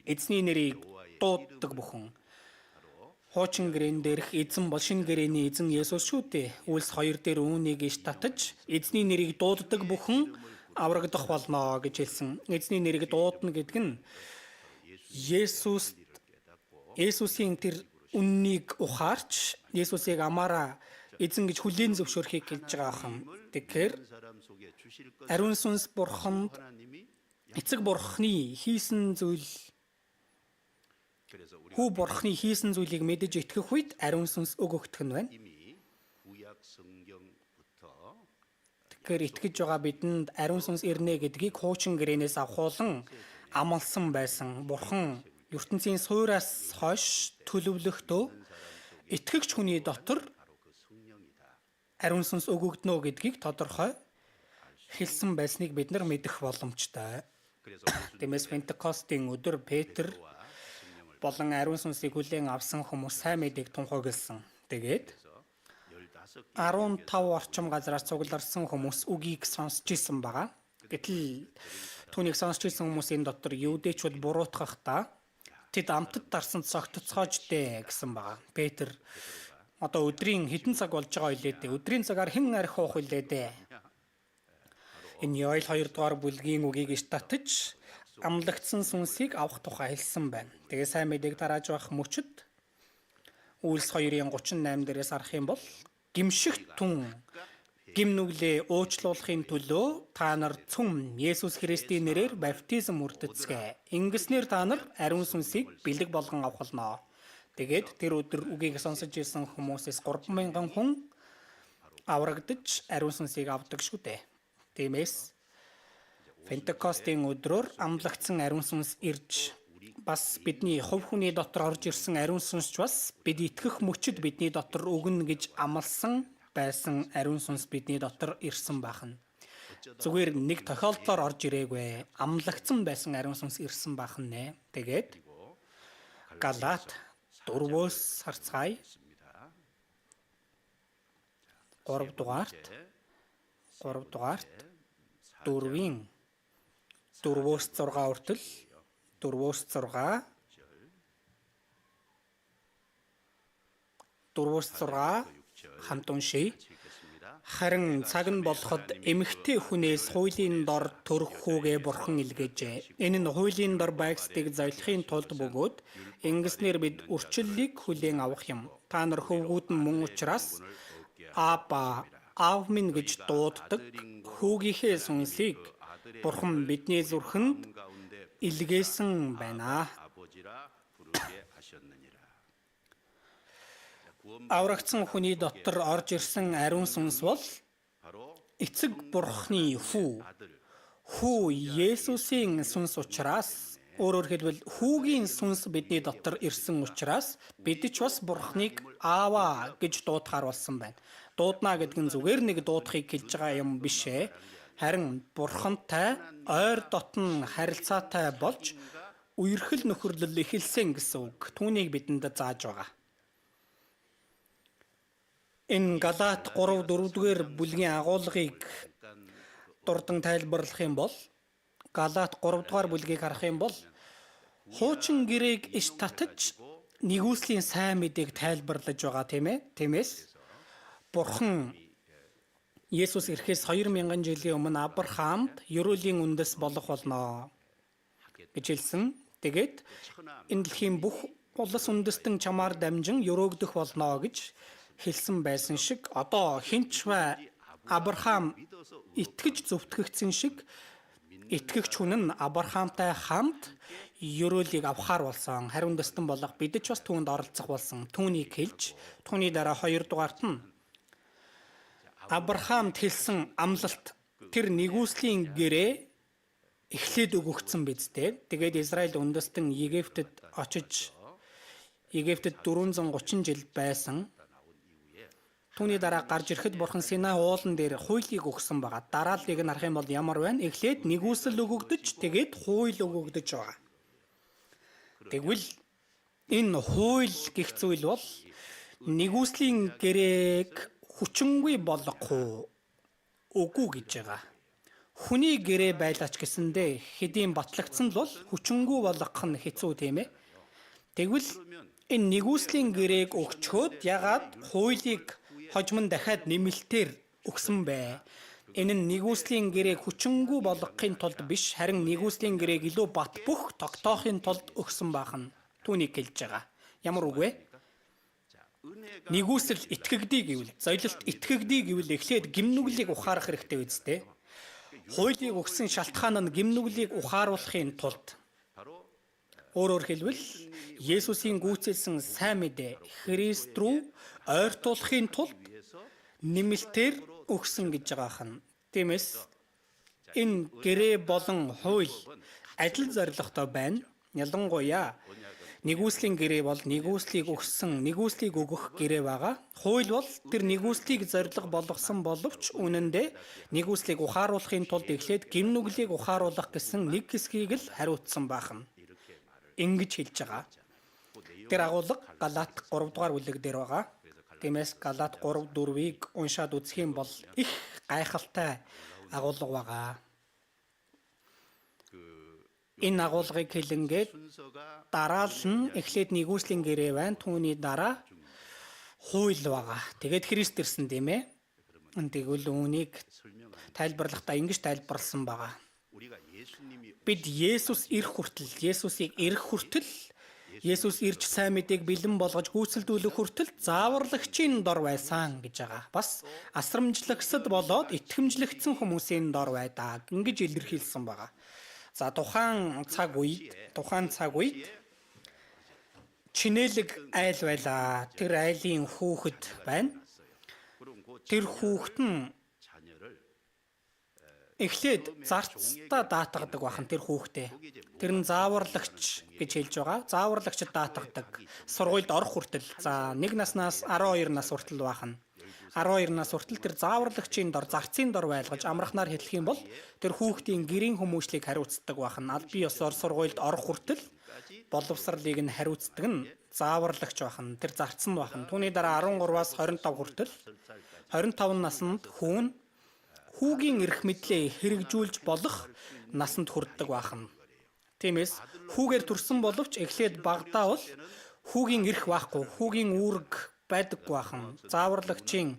Эзний нэрийг дууддаг бүхэн. Хуучин гэрэн дээрх эзэн бол шинэ гэрэний эзэн Есүс шүү дээ. Үлс 2 дээр үүнийг иш татаж эзний нэрийг дууддаг бүхэн аврагдах болно гэж хэлсэн. Эзний нэрийг дуудна гэдэг нь Есүсийн тэр үннийг ухаарч Есүсийг амаараа эзэн гэж хүлээн зөвшөөрөхийг хэлж байгаа юм. Тэгэхээр ариун сүнс бурханд эцэг бурхны хийсэн зүйл хүү бурхны хийсэн зүйлийг мэдэж итгэх үед ариун сүнс өгөгдөх нь байна. Тэгэхээр итгэж байгаа бидэнд ариун сүнс ирнэ гэдгийг хуучин гэрээнээс авахулан амласан байсан. Бурхан ертөнцийн суураас хойш төлөвлөхдөө итгэгч хүний дотор ариун сүнс өгөгднө гэдгийг тодорхой хэлсэн байсныг бид нар мэдэх боломжтой. Тиймээс Пентекостийн өдөр Петр болон ариун сүнсийг хүлээн авсан хүмүүс сайн мэдээг тунхагласан. Тэгээд 15 орчим газраас цугларсан хүмүүс үгийг сонсч исэн байгаа. Гэтэл түүнийг сонсч исэн хүмүүсийн дотор юудэчүүд буруутгахдаа тэд амтд дарсан цогтцоож дээ гэсэн байгаа. Петр одоо өдрийн хэдэн цаг болж байгаа илээ дээ. Өдрийн цагаар хэн арх уух илээ дээ. Энэ Йоэл 2 дугаар бүлгийн үгийг иш татаж амлагдсан сүнсийг авах тухай хэлсэн байна. Тэгээ сайн мэдээг тарааж байх мөчөд Үлс 2-ын 38 дээрээс харах юм бол гимшигт түн гим нүглээ уучлуулахын төлөө та нар цөм Есүс Христийн нэрээр баптизм үрдэцгээ. Ингэснээр та нар ариун сүнсийг бэлэг болгон авах болно. Тэгээд тэр өдөр үгийг сонсож ирсэн хүмүүсээс 3,000 хүн аврагдаж ариун сүнсийг авдаг шүү дээ. Тиймээс Пентекостийн өдрөөр амлагдсан ариун сүнс ирж бас бидний хувь хүний дотор орж ирсэн ариун сүнсч бас бид итгэх мөчөд бидний дотор өгнө гэж амласан байсан ариун сүнс бидний дотор ирсэн баахна. Зүгээр нэг тохиолдлоор орж ирээгүй. Амлагдсан байсан ариун сүнс ирсэн баахна. Тэгээд Галаат 4-өөс харцгаая. 3 дугаарт 4-ийн 4-өөс 6 хүртэл 4-өөс 6 хамт уншия. Харин цаг нь болоход эмэгтэй хүнээс хуулийн дор төрөх хүүгээ бурхан илгээжээ. Энэ нь хуулийн дор байгсдыг золихын тулд бөгөөд ингэснээр бид үрчлэлийг хүлээн авах юм. Та нар хөвгүүд нь мөн учраас Аба, аав минь гэж дууддаг хүүгийнхээ сүнсийг бурхан бидний зүрхэнд илгээсэн байна. Аврагдсан хүний дотор орж ирсэн ариун сүнс бол эцэг бурхны хүү Есүсийн сүнс учраас, өөрөөр хэлбэл хүүгийн сүнс бидний дотор ирсэн учраас бид ч бас бурхныг аава гэж дуудахаар болсон байна. Дуудна гэдэг нь зүгээр нэг дуудахыг хэлж байгаа юм биш ээ. Харин бурхантай ойр дотн харилцаатай болж үерхэл нөхөрлөл эхэлсэн гэсэн үг. Түүнийг бидэнд зааж байгаа. Энэ Галаат 3-4-р бүлгийн агуулгыг дурдан тайлбарлах юм бол Галаат 3-р бүлгийг харах юм бол хуучин гэрээг иш татаж нэгүслийн сайн мэдээг тайлбарлаж байгаа тийм ээ. Тиймээс Бурхан Есүс ирэхээс 2000 жилийн өмнө Авраамд ёруулийн үндэс болох болно гэж хэлсэн. Тэгээд энэ дэлхийн бүх улс үндэстэн чамаар дамжин ёроогдох болно гэж хэлсэн байсан шиг одоо хинч ба Авраам итгэж зөвтгөгдсөн шиг итгэгч хүн нь Авраамтай хамт ёроолыг авахар болсон. Хариун дэстэн болох бид ч бас түүнд оролцох болсон. Түүнийг хэлж, түүний дараа 2 дугаарт нь Авраамд хэлсэн амлалт тэр нэгүслийн гэрээ эхлээд өгөгдсөн биз дээ. Тэгээд Израиль үндэстэн Египтэд очиж Египтэд 430 жил байсан. Түүний дараа гарч ирэхэд Бурхан Синай уулан дээр хуулийг өгсөн байгаа. Дарааллыг нь харах юм бол ямар байна? Эхлээд нэгүсэл өгөгдөж, тэгээд хууль өгөгдөж байгаа. Тэгвэл энэ хууль гэх зүйл бол нэгүслийн гэрээг хүчингүй болгох үгүй гэж байгаа. Хүний гэрээ байлаач гэсэндээ хэдийн батлагдсан л бол хүчингүй болгох нь хэцүү тийм ээ. Тэгвэл энэ нэгүслийн гэрээг өгчхөөд ягаад хуулийг хожим нь дахиад нэмэлтээр өгсөн бэ? Энэ нь нэгүслийн гэрээг хүчингүй болгохын тулд биш, харин нэгүслийн гэрээг илүү бат бөх тогтоохын тулд өгсөн бахан. Түүнийг хэлж байгаа. Ямар үг вэ? Нэгүсэл итгэгдий гэвэл, зоёлолт итгэгдий гэвэл эхлээд гимнүглийг ухаарах хэрэгтэй үсттэй. Хуулийг өгсөн шалтгаан нь гимнүглийг ухааруулахын тулд. Өөрөөр хэлбэл Есүсийн гүйцэлсэн сайн мэдээ Христ рүү ойртуулахын тулд нэмэлтээр өгсөн гэж байгаа хан. Тиймээс энэ гэрээ болон хууль адил зорилготой байна. Ялангуяа нэгүслийн гэрээ бол нэгүслийг өгсөн, нэгүслийг өгөх гэрээ байгаа. Хууль бол тэр нэгүслийг зорилго болгосон боловч үнэндээ нэгүслийг ухааруулахын тулд эхлээд гимнүглийг ухааруулах гэсэн нэг хэсгийг л хариуцсан бахан. Ингэж хэлж байгаа. Тэр агуулга Галаат 3 дугаар бүлэг дээр байгаа. Тиймээс Галаат 3:4-ийг уншаад үзэх юм бол их гайхалтай агуулга байгаа. Энэ агуулгыг хэлэнгээд дараал нь эхлээд нэгүслийн гэрээ байна. Түүний дараа хууль байгаа. Тэгээд Христ ирсэн тийм ээ. Тэгвэл үүнийг тайлбарлахдаа ингэж тайлбарласан байгаа. Бид Есүс ирэх хүртэл, Есүсийг ирэх хүртэл, Есүс ирж сайн мэдээг бэлэн болгож гүйцэлдүүлэх хүртэл зааварлагчийн дор байсан гэж байгаа. Бас асрамжлагсад болоод итгэмжлэгдсэн хүмүүсийн дор байдаа. Ингэж илэрхийлсэн байгаа. За тухайн цаг үед чинэлэг айл байлаа. Тэр айлын хүүхэд байна. Тэр хүүхэд нь эхлээд зарцтай даатгадаг бахан тэр хүүхдээ. Тэр нь зааварлагч гэж хэлж байгаа. Зааварлагчд даатгадаг. Сургуульд орох хүртэл. За 1 наснаас 12 нас хүртэл бахан. 12 нас хүртэл тэр зааварлагчийн дор, зарцын дор байлгаж амрахнаар хэлэх юм бол тэр хүүхдийн гэрийн хүмүүжлийг хариуцдаг бахан. Аль бие ёсоор сургуульд орох хүртэл боловсролыг нь хариуцдаг нь зааварлагч бахан. Тэр зарцсан бахан. Түүний дараа 13-аас 25 хүртэл 25 наснд хүүгийн эрх мэдлээ хэрэгжүүлж болох насанд хүрдэг бахан. Тиймээс хүүгээр төрсөн боловч эхлээд багадаа бол хүүгийн эрх байхгүй, хүүгийн үүрэг байдаггүй бахан. Зааварлагчийн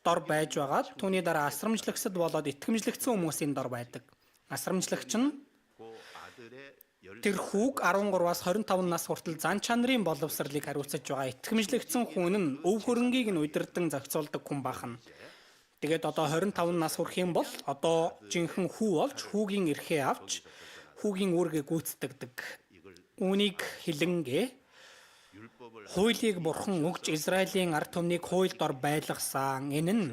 дор байж байгаад түүний дараа асрамжлагсад болоод итгэмжлэгдсэн хүмүүсийн дор байдаг. Асрамжлагч нь тэр хүүг 13-аас 25 нас хүртэл зан чанарын боловсролыг хариуцаж байгаа. Итгэмжлэгдсэн хүн нь өв хөрөнгийг нь удирдан зохицуулдаг хүн бахан. Тэгээд одоо 25 нас хүрэх юм бол одоо жинхэнэ хүү болж хүүгийн эрхээ авч хүүгийн үүргээ гүйцэтгэдэг. Үүнийг хэлэнгээ хуулийг Бурхан өгч Израилийн ард түмнийг хууль дор байлгасан. Энэ нь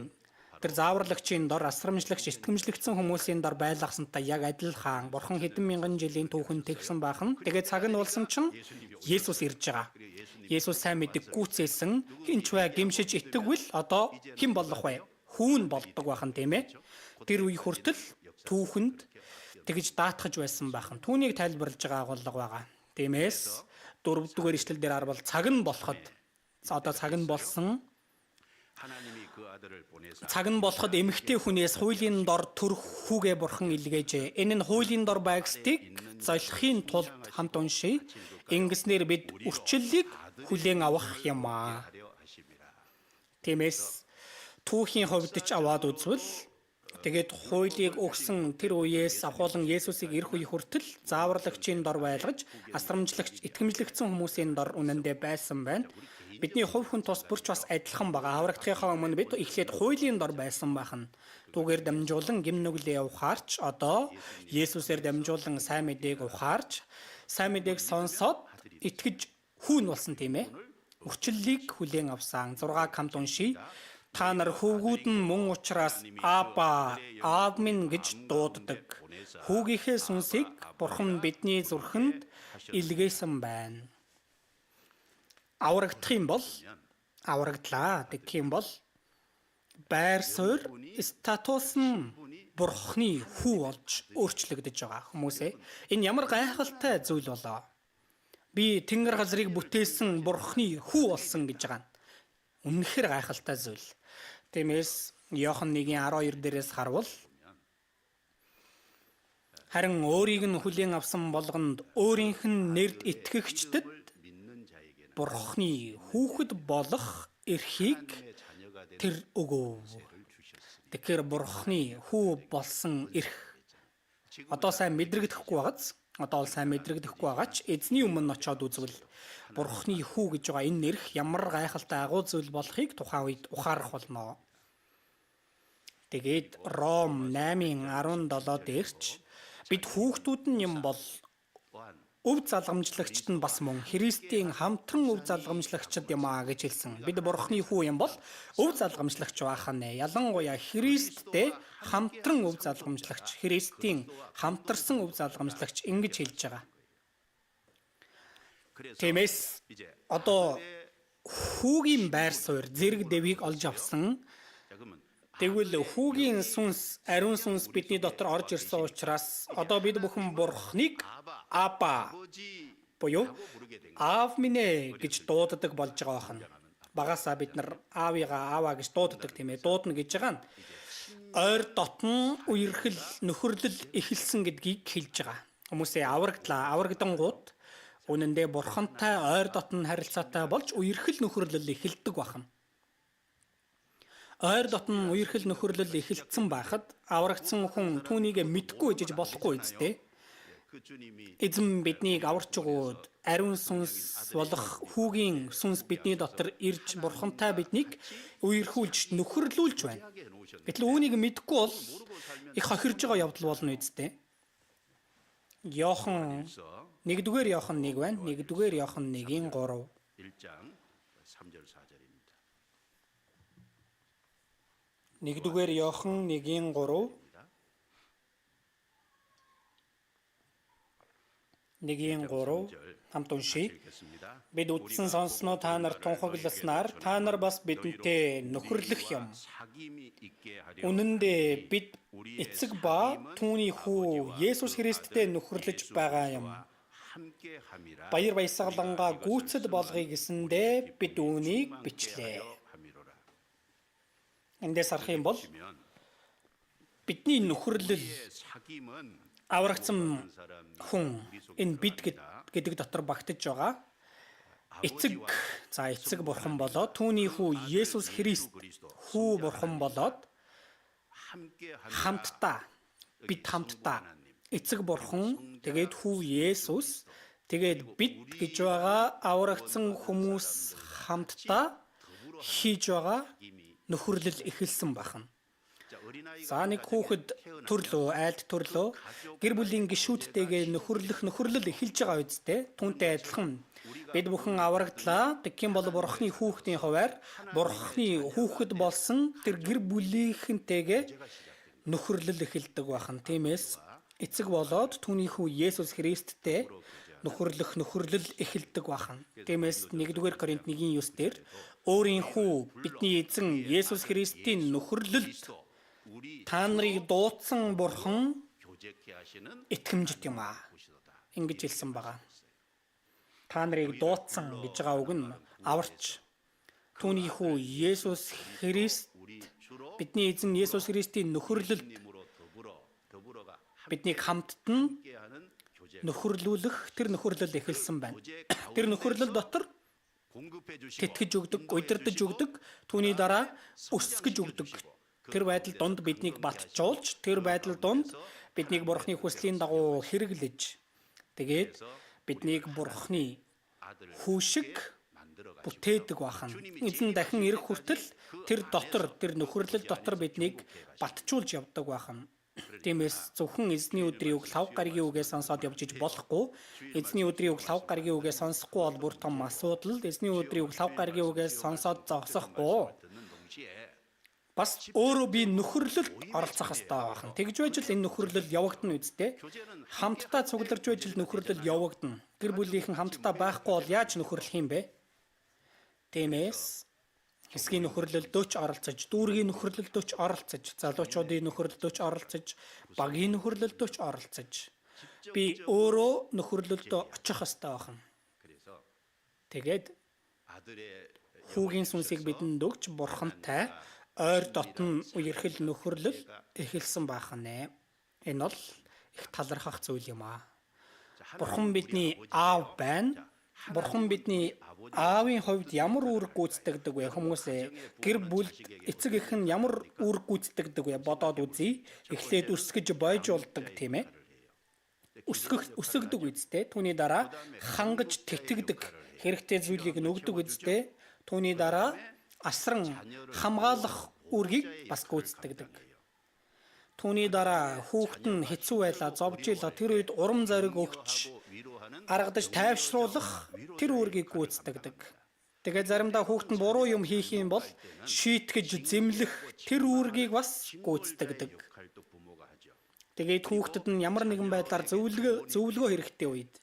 тэр зааварлагчийн дор асрамжлагч итгэмжлэгдсэн хүмүүсийн дор байлгасантай яг адилхан. Бурхан хэдэн мянган жилийн түүхэнд тэгсэн бахан. Тэгээд цаг нь болсон чинь Есүс ирж байгаа. Есүс сайн мэдээг гүйцээсэн. Хинч бай гимшиж итгэвэл одоо хэн болох вэ? Хүүн болдог бахан тийм ээ. Тэр үе хүртэл түүхэнд тэгж даатгаж байсан бахан. Түүнийг тайлбарлаж байгаа агуулга байгаа. Тиймээс 4-р ишлэл дээр харвал цаг нь болоход одоо цаг нь болсон эмэгтэй хүнээс хуулийн дор төрөх хүүгээ бурхан илгээжээ. Энэ нь хуулийн дор байгстыг золихын тулд хамт уншия. Ингэснээр бид үрчлэлийг хүлээн авах юм аа. Тиймээс түүхийн хувьд ч аваад үзвэл тэгээд хуулийг өгсөн тэр үеэс авахуулан Есүсийг ирэх үе хүртэл зааварлагчийн дор байлгаж асрамжлагч итгэмжлэгдсэн хүмүүсийн дор үнэндээ байсан байна. Бидний хувь хүн тус бүрч бас адилхан байгаа. Аврагдахынхаа өмнө бид эхлээд хуулийн дор байсан байна. Түүгээр дамжуулан гим нүглээ ухаарч одоо Есүсээр дамжуулан сайн мэдээг ухаарч сайн мэдээг сонсоод итгэж хүүн болсон тийм ээ. Үрчлэлийг хүлээн авсан. 6 хамт уншия. Та нар хөвгүүд нь мөн учраас Аба, Аав минь гэж дууддаг. Хүүгийнхээ сүнсийг Бурхан бидний зүрхэнд илгээсэн байна. Аврагдах юм бол аврагдлаа гэх юм бол байр суурь статус нь Бурханы хүү болж өөрчлөгдөж байгаа хүмүүсээ. Энэ ямар гайхалтай зүйл болоо. Би тэнгэр газрыг бүтээсэн Бурханы хүү болсон гэж байгаа. Үнэхээр гайхалтай зүйл. Тиймээс Иохан 1:12 дээрээс харвал харин өөрийг нь хүлээн авсан болгонд өөрийнх нь нэрд итгэгчдэд Бурханы хүүхэд болох эрхийг тэр өгөв. Тэгэхээр Бурханы хүү болсон эрх одоо сайн мэдрэгдэхгүй байгааз. Одоо сайн мэдрэгдэхгүй байгаа ч эзний өмнө очиод үзвэл Бурханы хүү гэж байгаа энэ нэрх ямар гайхалтай агуу зүйл болохыг тухайн үед ухаарах болно. Тэгээд Ром 8:17 дээрч бид хүүхдүүд нь юм бол өв залгамжлагчд нь бас мөн Христийн хамтран өв залгамжлагчд юм аа гэж хэлсэн. Бид Бурханы хүү юм бол өв залгамжлагч байх нэ. Ялангуяа Христтэй хамтран өв залгамжлагч, Христийн хамтарсан өв залгамжлагч ингэж хэлж байгаа. Тиймээс одоо хүүгийн байр суурь зэрэг дэвийг олж авсан. Тэгвэл хүүгийн сүнс, ариун сүнс бидний дотор орж ирсэн учраас одоо бид бүхэн Бурханыг Аба буюу Аав минь ээ гэж дууддаг болж байгаа байна. Багасаа бид нар Аавыгаа Аава гэж дууддаг тийм ээ. Дуудна гэж байгаа нь ойр дотн үерхэл нөхөрлөл эхэлсэн гэдгийг хэлж байгаа. Хүмүүсээ аврагдлаа. Аврагдангууд үнэндээ Бурхантай ойр дотн харилцаатай болж үерхэл нөхөрлөл эхэлдэг байна. Ойр дотн үерхэл нөхөрлөл эхэлсэн байхад аврагдсан хүн түүнийг мэдгүй гэж болохгүй үстэй. Эзэн биднийг аварч өгөөд ариун сүнс болох хүүгийн сүнс бидний дотор ирж Бурхантай биднийг үерхүүлж нөхөрлүүлж байна. Гэтэл үүнийг мэдгүй бол их хохирж байгаа явдал болно үстэй. Иохан 1-р Иохан 1 байна. 1-р Иохан 1:3. 1-р Иохан 1:3. 1:3 хамт уншия. Бид үдсэн сонсноо та нар тунхагласнаар та нар бас бидэнтэй нөхөрлөх юм. Үнэн дээр бид эцэг ба түүний хүү Есүс Христтэй нөхөрлөж байгаа юм. Баяр баясгалангаа гүйцэд болгоё гэсэндээ бид үүнийг бичлээ. Эндээс харах юм бол бидний нөхөрлөл аврагдсан хүн энэ бид гэдэг дотор багтаж байгаа. Эцэг бурхан болоод түүний хүү Есүс Христ хүү бурхан болоод бид хамтдаа эцэг бурхан тэгээд хүү Есүс тэгээд бид гэж байгаа аврагдсан хүмүүс хамтдаа хийж байгаа нөхөрлөл эхэлсэн байна. За нэг хүүхэд айлд төрлөө гэр бүлийн гишүүдтэйгээ нөхөрлөл эхэлж байгаа үедээ түүнтэй адилхан бид бүхэн аврагдлаа. Тэгхийн бол Бурханы хүүхдийн хуваар Бурханы хүүхэд болсон тэр гэр бүлийнхэнтэйгээ нөхөрлөл эхэлдэг байна. Тиймээс эцэг болоод түүний хүү Есүс Христтэй нөхөрлөл эхэлдэг байна. Тиймээс 1-р Коринт 1:9 дээр өөрийн хүү бидний эзэн Есүс Христийн нөхөрлөлд та нарыг дуудсан Бурхан итгэмжит юм аа. Ингэж хэлсэн байгаа. та нарыг дуудсан гэж байгаа үг нь аварч түүний хүү Есүс Христ бидний эзэн Есүс Христийн нөхөрлөлд биднийг хамттан нөхөрлүүлэх тэр нөхөрлөл эхэлсэн байна. Тэр нөхөрлөл дотор тэтгэж өгдөг, удирдах өгдөг, түүний дараа өсгөж өгдөг. Тэр байдал донд биднийг батжуулж, тэр байдал донд биднийг Бурхны хүслийн дагуу хэрэглэж, тэгээд биднийг Бурхны хүү шиг бүтээдэг бахан. Эзэн дахин ирэх хүртэл тэр дотор, тэр нөхөрлөл дотор биднийг батжуулж явдаг бахан. Тиймээс зөвхөн эзний өдрийн үг лав гаригийн үгээ сонсоод явж иж болохгүй. Эзний өдрийн үг лав гаригийн үгээ сонсохгүй бол бүр том асуудал. Эзний өдрийн үг лав гаригийн үгээ сонсоод зогсохгүй бас өөрөө би нөхөрлөлд оролцох хэрэгтэй байна. Тэгж байж л энэ нөхөрлөл явагдана үсттэй. Хамтдаа цугларч байж л нөхөрлөл явагдана. Гэр бүлийнхэн хамтдаа байхгүй бол яаж нөхөрлөх юм бэ? Тиймээс хэсгийн нөхөрлөлдөө ч оролцож, дүүргийн нөхөрлөлдөө ч оролцож, залуучуудын нөхөрлөлдөө ч оролцож, багийн нөхөрлөлдөө ч оролцож би өөрөө нөхөрлөлдөө очих хэрэгтэй байна. Тэгээд хүүгийн сүнсийг бидэнд өгч бурхантай ойр дотн үерхэл нөхөрлөл эхэлсэн байна. Энэ бол их талархах зүйл юм аа. Бурхан бидний аав байна. Бурхан бидний аавын хувьд ямар үүрэг гүйцэтгэдэг вэ? Хүмүүсээ гэр бүл эцэг эх нь ямар үүрэг гүйцэтгэдэг вэ? Бодоод үзье. Эхлээд өсгөж бойжуулдаг тийм ээ. Өсгөдөг үсттэй. Түүний дараа хангаж тэтгэдэг хэрэгтэй зүйлийг нөгдөг үсттэй. Түүний дараа асран хамгаалах үүргийг бас гүйцэтгэдэг. Түүний дараа хүүхэд нь хэцүү байлаа, зовж илаа, тэр үед урам зориг өгч аргадаж тайвшруулах тэр үүргийг гүйцэтгэдэг. Тэгээд заримдаа хүүхэд нь буруу юм хийх юм бол шийтгэж зэмлэх тэр үүргийг бас гүйцэтгэдэг. Тэгээд хүүхдэд нь ямар нэгэн байдлаар зөвлөгөө хэрэгтэй үед,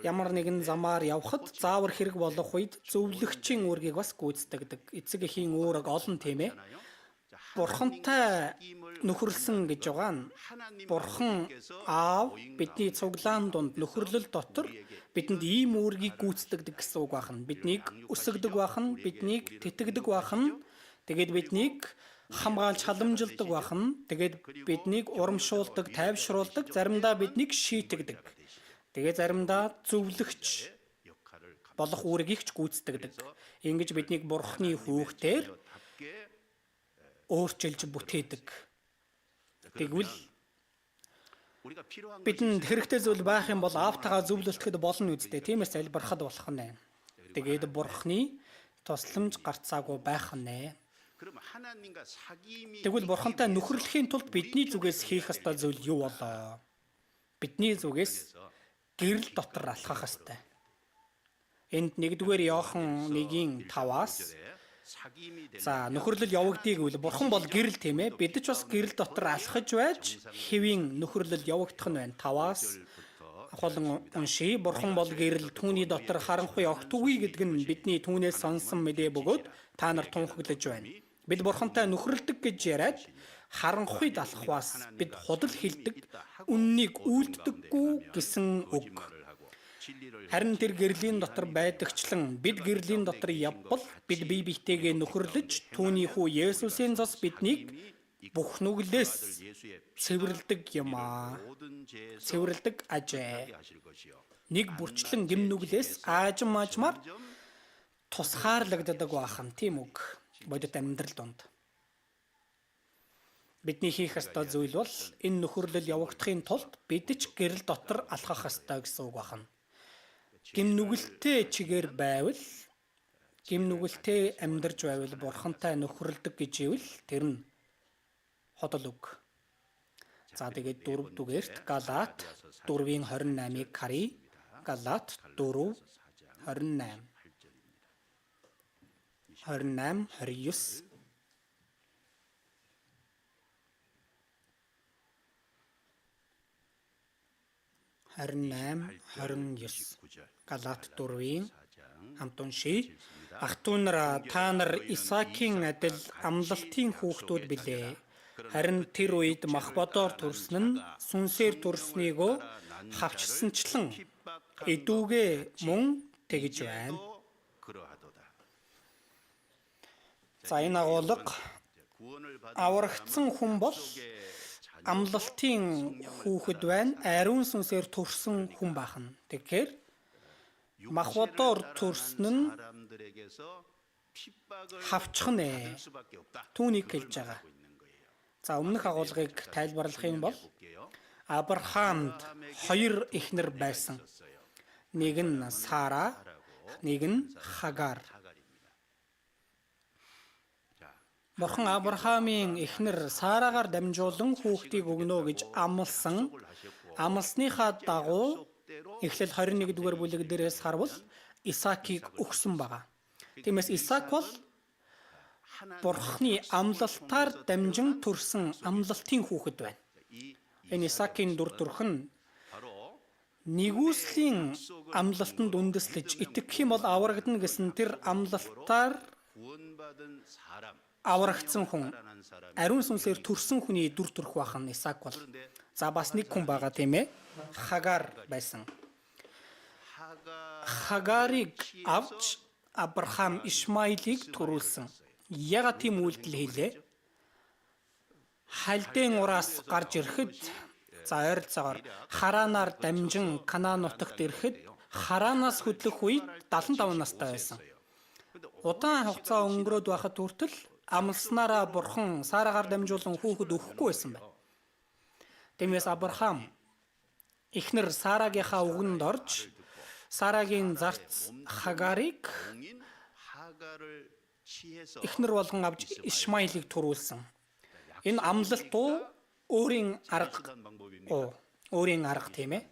ямар нэгэн замаар явхад заавар хэрэг болох үед зөвлөгчийн үүргийг бас гүйцэтгэдэг. Эцэг эхийн үүрэг олон тийм ээ. Бурхантай нөхөрлсөн гэж байгаа нь Бурхан аав бидний цуглаан донд нөхөрлөл дотор бидэнд ийм үүргийг гүйцэтгэдэг гэсэн үг байна. Биднийг өсгөдөг байна, биднийг тэтгэдэг байна. Тэгээд биднийг хамгаалж халамжилдаг байна. Тэгээд биднийг урамшуулдаг, тайвшруулдаг, заримдаа биднийг шийтгдэг. Тэгээд заримдаа зөвлөгч болох үүргийг ч гүйцэтгэдэг. Ингэж биднийг Бурханы хүүхдээр өөрчилж бүтээдэг. Тэгвэл бидэнд хэрэгтэй зүйл байх юм бол аавтайгаа зөвлөлтөд болно үстэй. Тиймээс залбирахад болох нэ. Тэгээд Бурханы тусламж гарцаагүй байх нэ. Тэгвэл Бурхантай нөхөрлөхийн тулд бидний зүгээс хийх ёстой зүйл юу болоо? Бидний зүгээс гэрэл дотор алхах ёстой. Энд 1-р Иохан 1:5-аас за нөхөрлөл явагдгийг үл Бурхан бол гэрэл тийм ээ. Бид ч бас гэрэл дотор алхаж байж хэвийн нөхөрлөл явагдах нь байна. 5-аас ахуулан уншия. Бурхан бол гэрэл, түүний дотор харанхуй огт үгүй гэдэг нь бидний түүнээс сонсон мэдээ бөгөөд та нар тунхаглаж байна. Бид Бурхантай нөхөрлөдөг гэж яриад харанхуйд алхахаас бид худал хилдэг, үннийг үйлддэггүй гэсэн үг. Харин тэр гэрлийн дотор байдагчлан бид гэрлийн дотор явбал бид бие биетэйгээ нөхөрлөж түүний хүү Есүсийн цус биднийг бүх нүглээс цэвэрлдэг юм аа. Цэвэрлдэг ажээ. Нэг бүрчлэн гим нүглээс аажмаар тусгаарлагддаг бахан тийм үг. Бодит амьдрал донд бидний хийх ёстой зүйл бол энэ нөхөрлөл явагдахын тулд бид ч гэрэл дотор алхах ёстой гэсэн үг байна. Гим нүгэлтэй чигээр байвал, гим нүгэлтэй амьдарч байвал Бурхантай нөхөрлөдөг гэж ивэл тэр нь ходол үг. За тэгээд 4-дүгээрт Галаат 4:28-ыг харъя. Галаат 4:28. 29 28-29 Галаат 4-ийн хамт уншия. Ах トゥ нараа та нар Исаакийн адил амлалтын хүүхдүүд билээ. Харин тэр үед мах бодоор төрсөн нь сүнсээр төрснийгөө хавчсанчлан Эдүүгээ мөн тэгж байна. За энэ агуулга аврагдсан хүн бол амлалтын хүүхэд байна. Ариун сүнсээр төрсөн хүн бахан. Тэгэхээр махбодоор төрсөн нь хавчих нэ. Түүнийг хэлж байгаа. За өмнөх агуулгыг тайлбарлах юм бол Авраамд 2 эхнэр байсан. Нэг нь Сара, нэг нь Хагар. Бурхан Авраамын эхнэр Сарагаар дамжуулан хүүхдийг өгнө гэж амласан. Амлсныхаа дагуу Эхлэл 21-р бүлэг дээрээс харвал Исаакийг өгсөн байгаа. Тиймээс Исаак бол Бурханы амлалтаар дамжин төрсэн амлалтын хүүхэд байна. Энэ Исаакийн дүр төрх нь нэгүслийн амлалтанд үндэслэж итгэх юм бол аврагдана гэсэн тэр амлалтаар аврагдсан хүн, ариун сүнсээр төрсөн хүний дүр төрх бахан Исаак бол. За бас нэг хүн байгаа тийм ээ. Хагар байсан. Хагарыг авч Авраам Ишмаилыг төрүүлсэн. Ягаад тийм үйлдэл хийлээ? Халдын ураас гарч ирэхэд ойролцоогоор Харанаар дамжин Канаан нутагт ирэхэд Харанаас хөдлөх үед 75 настай байсан. Удаан хугацаа өнгөрөөд байхад хүртэл амлснараа Бурхан Сарагаар дамжуулан хүүхэд өгөхгүй байсан байна. Тиймээс Авраам эхнэр Сарагийнхаа үгэнд орж Сарагийн зарц Хагарыг эхнэр болгон авч Ишмаилыг төрүүлсэн. Энэ амлалт өөрийн арга тийм ээ.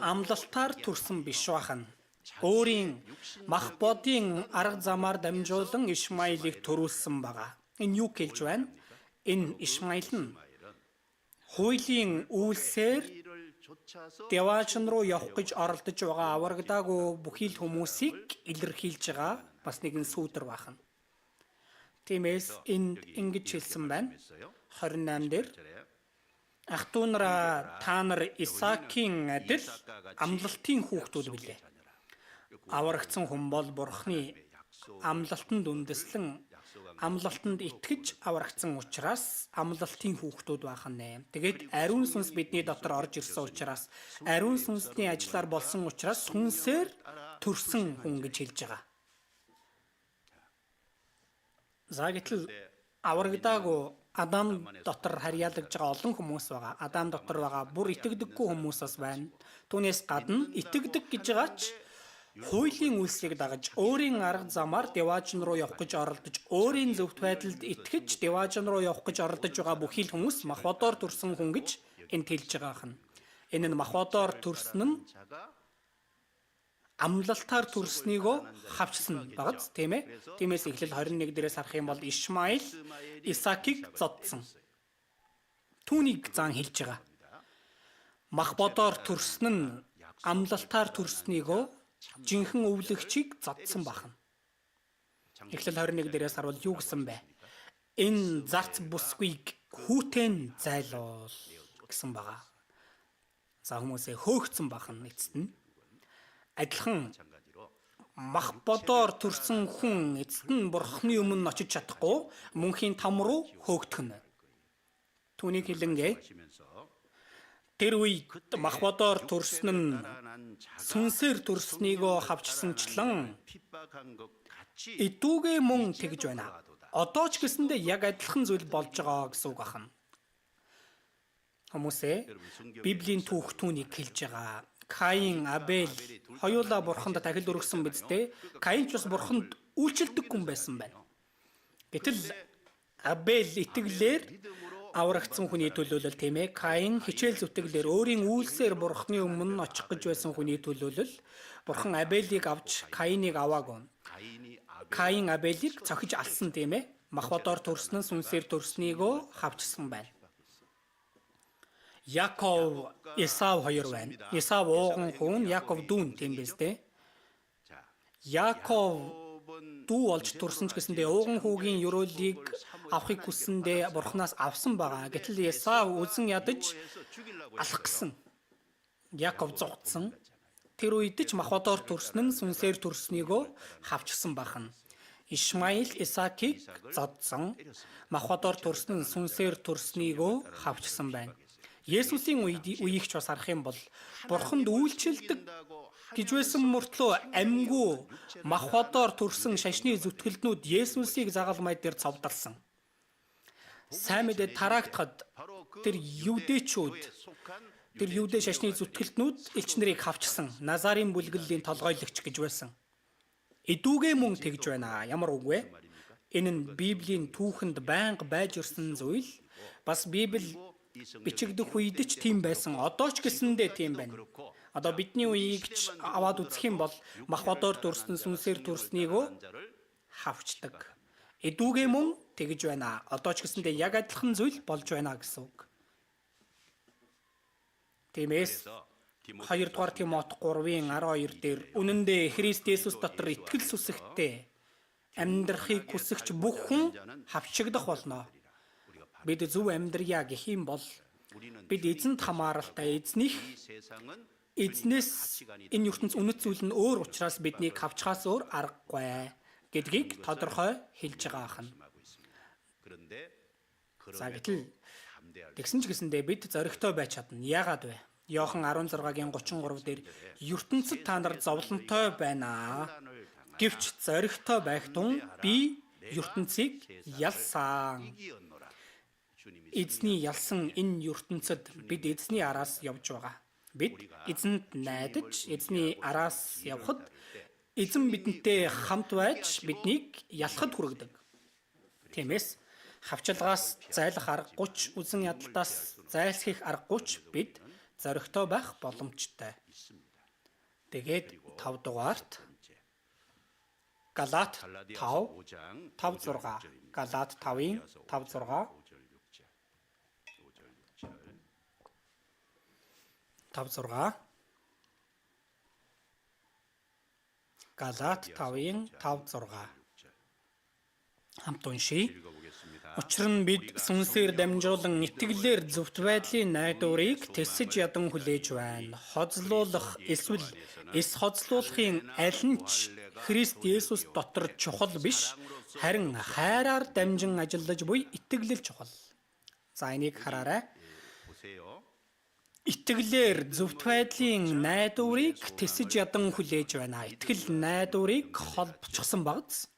Амлалтаар төрсөн биш бахан. Өөрийн махбодын арга замаар дамжуулан Ишмаилыг төрүүлсэн байгаа. Энэ юу хэлж байна? Энэ Ишмаил нь хуулийн үйлсээр Деважин руу явах гэж оролдож байгаа аврагдаагүй бүхий л хүмүүсийг илэрхийлж байгаа бас нэгэн сүүдэр бахан. Тиймээс энд ингэж хэлсэн байна. 28 дээр ах トゥ нараа та нар Исаакийн адил амлалтын хүүхдүүд билээ. Аврагдсан хүн бол Бурханы амлалтанд үндэслэн амлалтанд итгэж аврагдсан учраас амлалтын хүүхдүүд бахан нэ. Тэгээд ариун сүнс бидний дотор орж ирсэн учраас ариун сүнсний ажиллаар болсон учраас сүнсээр төрсөн хүн гэж хэлж байгаа. За гэтэл аврагдаагүй Адам дотор харьяалагж байгаа олон хүмүүс байгаа. Адам дотор байгаа бүр итгэдэггүй хүмүүс бас байна. Түүнээс гадна итгэдэг гэж байгаач хуулийн үйлсийг дагаж өөрийн арга замаар Деважин руу явах гэж оролдож өөрийн зөвхт байдалд итгэж Деважин руу явах гэж оролдож байгаа бүхий л хүмүүс махбодоор төрсэн хүн гэж энд хэлж байгаа юм. Энэ нь махбодоор төрсөн нь амлалтаар төрснийгөө хавчсан багц тийм ээ. Тиймээс Эхлэл 21 дээрээс харах юм бол Ишмаил Исаакийг зодсон. Түүнийг зан хэлж байгаа. Махбодоор төрсөн нь амлалтаар төрснийгөө жинхэнэ өвлөгчийг зодсон бахан. Эхлэл 21 дээрээс харвал юу гэсэн бэ? Энэ зарц бүсгүйг хүүтэн зайлуул гэсэн байгаа. За хүмүүсээ хөөгцөн бахан эцэст нь. Адилхан махбодоор төрсэн хүн эцэст нь Бурханы өмнө очиж чадахгүй мөнхийн там руу хөөгдөх нь. Түүнийг хэлэнгээ. Тэр үед махбодоор төрсөн нь сүнсээр төрснийгөө хавчсанчлан эдүүгээ мөн тэгж байна. Одоо ч гэсэндээ яг адилхан зүйл болж байгаа гэсэн үг ахна. Хүмүүсээ Библийн түүх түүнийг хэлж байгаа. Каин, Абель хоёулаа Бурханд дахил өргөсөн биз дээ. Каин ч бас Бурханд үйлчлдэг хүн байсан байна. Гэтэл Абель итгэлээр аврагдсан хүний төлөөлөл тийм ээ. Каин хичээл зүтгэлээр өөрийн үйлсээр Бурханы өмнө очих гэж байсан хүний төлөөлөл. Бурхан Абелийг авч Каиныг аваагүй. Каин Абелийг цохиж алсан тийм ээ. Махбодоор төрсөн нь сүнсээр төрснийгөө хавчсан байна. Яков, Исав хоёр байна. Исав ууган хүн, Яков дүүн тийм биз дээ. Яков дүү болж төрсөн ч гэсэндээ ууган хүүгийн ёроолыг авахыг хүссэндээ Бурханаас авсан байгаа. Гэтэл Исав үзэн ядаж алах гэсэн. Яков зугтсан. Тэр үед ч Махбодоор төрсөн нь сүнсээр төрснийгөө хавчсан бахан. Ишмаил Исаакийг зодсон. Махбодоор төрсөн нь сүнсээр төрснийгөө хавчсан байна. Есүсийн үеийг ч бас харах юм бол Бурханд үйлчлдэг гэж байсан мөртлөө амьгүй Махбодоор төрсэн шашны зүтгэлднүүд Есүсийг загалмай дээр цовдалсан. Сайн мэдээ тараагдахад тэр юудэ шашны зүтгэлтнүүд элч нарыг хавчсан. Назарын бүлгэллийн толгойлогч гэж байсан. Эдүүгээ мөн тэгж байна. Ямар үг вэ? Энэ нь Библийн түүхэнд байнга байж ирсэн зүйл. Бас Библи бичигдэх үед ч тийм байсан. Одоо ч гэсэндээ тийм байна. Одоо бидний үеийг ч аваад үзэх юм бол Махбодоор төрсөн сүнсээр төрснийгөө хавчдаг. Эдүүгээ мөн тэгж байна. Одоо ч гэсэндээ яг адилхан зүйл болж байна гэсэн үг. Тиймээс 2 дугаар Тимот 3:12 дээр үнэн дээр Христ Есүс дотор итгэл сүсэгтэй амьдрахыг хүсэгч бүх хүн хавчигдах болно. Бид зөв амьдрья гэх юм бол бид эзэнт хамааралтай эзнээс энэ ертөнц үнэт зүйл нь өөр учраас биднийг хавчхаас өөр аргагүй гэдгийг тодорхой хэлж байгаа ахна. За гэтэл тэгсэн ч гэсэндээ бид зоригтой байж чадна. Яагаад вэ? Иохан 16-гийн 33 дээр ертөнцид та нар зовлонтой байна. Гэвч зоригтой байх тун би ертөнцийг ялсан. Эзний ялсан энэ ертөнцид бид эзний араас явж байгаа. Бид эзэнт найдаж эзний араас явхад эзэн бидэнтэй хамт байж биднийг ялахад хүргэдэг. Тиймээс хавчлагаас зайлах аргагүй ч үзэн ядалтаас зайлсхийх аргагүй ч бид зоригтой байх боломжтой. Тэгээд 5 дугаарт Галаат 5:5-6 Галаат 5-ын 5-6 Галаат 5-ын 5-6 хамт уншийе. Учир нь бид сүнсээр дамжуулан итгэлээр зөвхт байдлын найдварыг тэсэж ядан хүлээж байна. Хоцлуулах эсвэл эс хоцлуулахын аль нь ч Христ Есүс дотор чухал биш, харин хайраар дамжин ажиллаж буй итгэлэл чухал. За энийг хараарай. Итгэлээр зөвхт байдлын найдварыг тэсэж ядан хүлээж байна. Итгэл найдварыг холбочихсон багц.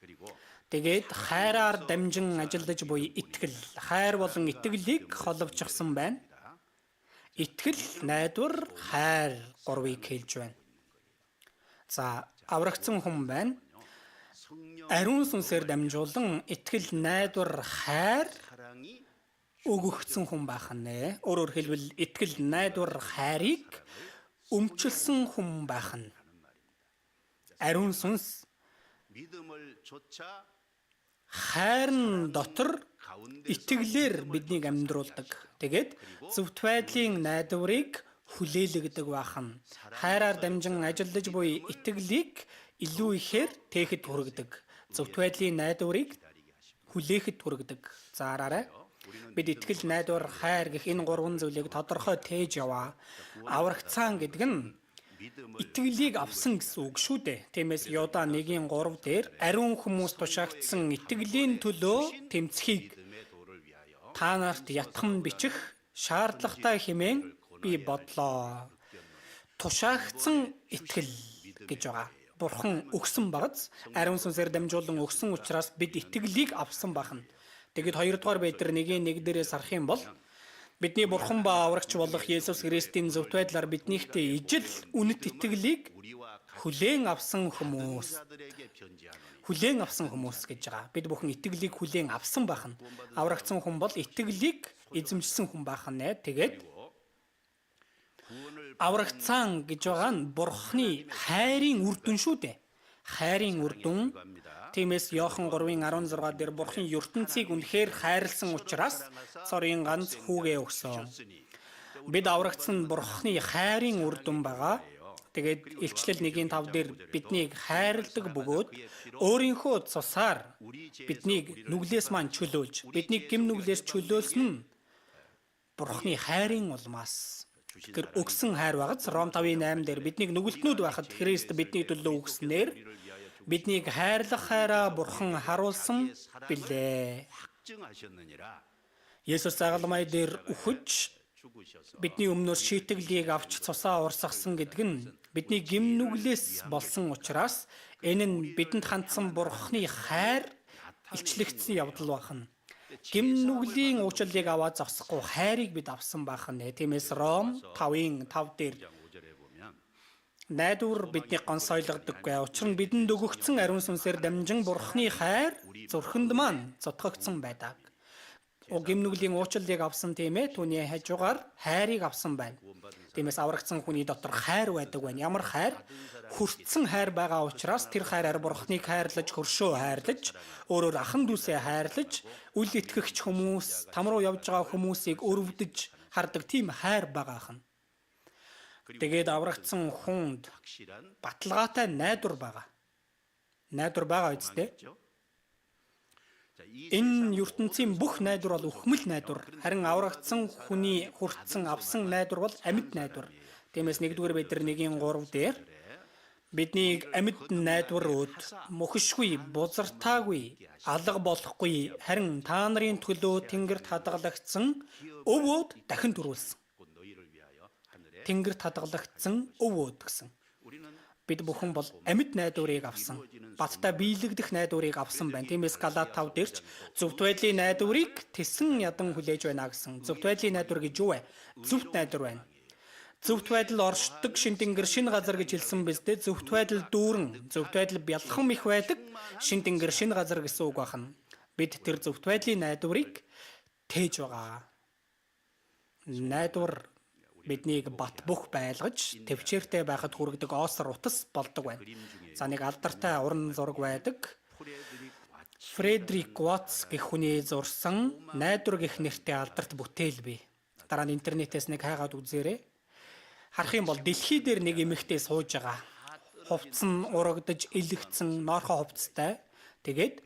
Тэгээд хайраар дамжин ажиллаж буй итгэл, хайр болон итгэлийг холбочихсон байна. Итгэл, найдвар, хайр гурвыг хэлж байна. За, аврагдсан хүн байна. Ариун сүнсээр дамжуулан итгэл, найдвар, хайр өгөгдсөн хүн байх нэ. Өөрөөр хэлбэл итгэл, найдвар, хайрыг өмчилсөн хүн байх нь. Ариун сүнс хайрн дотор итгэлээр биднийг амьдруулдаг. Тэгээд зөвхт байдлын найдварыг хүлээлгдэг бахан. Хайраар дамжин ажиллаж буй итгэлийг илүү ихээр тээхэд хүргэдэг. Зөвхт байдлын найдварыг хүлээхэд хүргэдэг. За хараарай. Бид итгэл, найдвар, хайр гэх энэ гурван зүйлийг тодорхой тээж яваа. Аврагцаан гэдэг нь итгэлийг авсан гэсэн үг шүү дээ. Тиймээс Юда 1:3 дээр ариун хүмүүс тушаагдсан итгэлийн төлөө тэмцхийг та нарт ятхан бичих шаардлагатай хэмээн би бодлоо. Тушаагдсан итгэл гэж байгаа. Бурхан өгсөн багц ариун сүнсээр дамжуулан өгсөн учраас бид итгэлийг авсан бахна. Тэгэд 2 дугаар Петр 1:1 дээрээс харах юм бол бидний Бурхан ба аврагч болох Есүс Христийн зөвхт байдлаар биднийхтэй ижил үнэт итгэлийг хүлээн авсан хүмүүс гэж байгаа. Бид бүхэн итгэлийг хүлээн авсан бахна. Аврагдсан хүн бол итгэлийг эзэмшсэн хүн бахна. Тэгээд аврагцаан гэж байгаа нь Бурханы хайрын үр дүн шүү дээ. Хайрын үр дүн. Тиймээс Иохан 3:16 дээр Бурхан ертөнцийг үнэхээр хайрлсан учраас цорын ганц хүүгээ өгсөн. Бид аврагдсан Бурханы хайрын үр дүн байгаа. Тэгээд Илчлэл 1:5 дээр биднийг хайрладаг бөгөөд өөрийнхөө цусаар биднийг нүглээс маань чөлөөлж, бидний гэм нүглээс чөлөөлсөн нь Бурханы хайрын улмаас. Тэр өгсөн хайр багц Ром 5:8 дээр биднийг нүгэлтнүүд байхад Христ бидний төлөө өгснээр биднийг хайрлах хайраа Бурхан харуулсан билээ. Есүс загалмай дээр үхэж бидний өмнөөр шийтгэлийг авч цусаа урсгасан гэдэг нь бидний гим нүглээс болсон учраас энэ нь бидэнд хандсан Бурханы хайр илчлэгдсэн явдал байна. Гим нүглийн уучлалыг аваад зогсохгүй хайрыг бид авсан байна. Тиймээс Ром 5:5 дээр найдвар биднийг гонсойлгодоггүй. Учир нь бидэнд өгөгдсөн ариун сүнсээр дамжин Бурханы хайр зүрхэнд маань цотгогдсон байдаг. Гим нүглийн уучлалыг авсан тийм ээ, түүний хажуугаар хайрыг авсан байна. Тиймээс аврагдсан хүний дотор хайр байдаг байна. Ямар хайр? Хүртсэн хайр байгаа учраас тэр хайраар Бурханыг хайрлаж, хөршөө хайрлаж, өөрөөр ахан дүүсээ хайрлаж, үл итгэгч хүмүүс, там руу явж байгаа хүмүүсийг өрөвдөж хардаг тийм хайр байгаа юм. Тэгээд аврагдсан хүнд баталгаатай найдвар байгаа. Найдвар байгаа үстэй. Энэ ертөнцийн бүх найдвар бол үхмэл найдвар. Харин аврагдсан хүний хүртсэн авсан найдвар бол амьд найдвар. Тиймээс 1-р Петр 1:3 дээр биднийг амьд найдвар өд мөхшгүй, бузартаагүй, алга болохгүй, харин та нарын төлөө Тэнгэрт хадгалагдсан өв өд дахин төрүүлсэн. Тэнгэрт хадгалагдсан өв өд гэсэн. Бид бүхэн бол амьд найдварыг авсан. Баттай биелэгдэх найдварыг авсан байна. Тиймээс Галаат 5 дээрч зөвхт байдлын найдварыг тесэн ядан хүлээж байна гэсэн. Зөвхт байдлын найдвар гэж юу вэ? Зөвхт найдвар байна. Зөвхт байдал оршдог шин тэнгэр, шин газар гэж хэлсэн биз дээ. Зөвхт байдал дүүрэн, зөвхт байдал бялхам их байдаг шин тэнгэр, шин газар гэсэн үг байна. Бид тэр зөвхт байдлын найдварыг тээж байгаа. Найдвар биднийг бат бөх байлгаж, төвчээртэй байхад хүргэдэг оосор утас болдог байна. За нэг алдартай уран зураг байдаг. Фредерик Ватс гэх хүний зурсан найдвар гэх нэртэй алдарт бүтээл бий. Дараа нь интернетээс нэг хайгаад үзээрэй. Харах юм бол дэлхий дээр нэг эмэгтэй сууж байгаа. Хувцс нь урагдаж, илэгдсэн, ноорхоо хувцастай. Тэгээд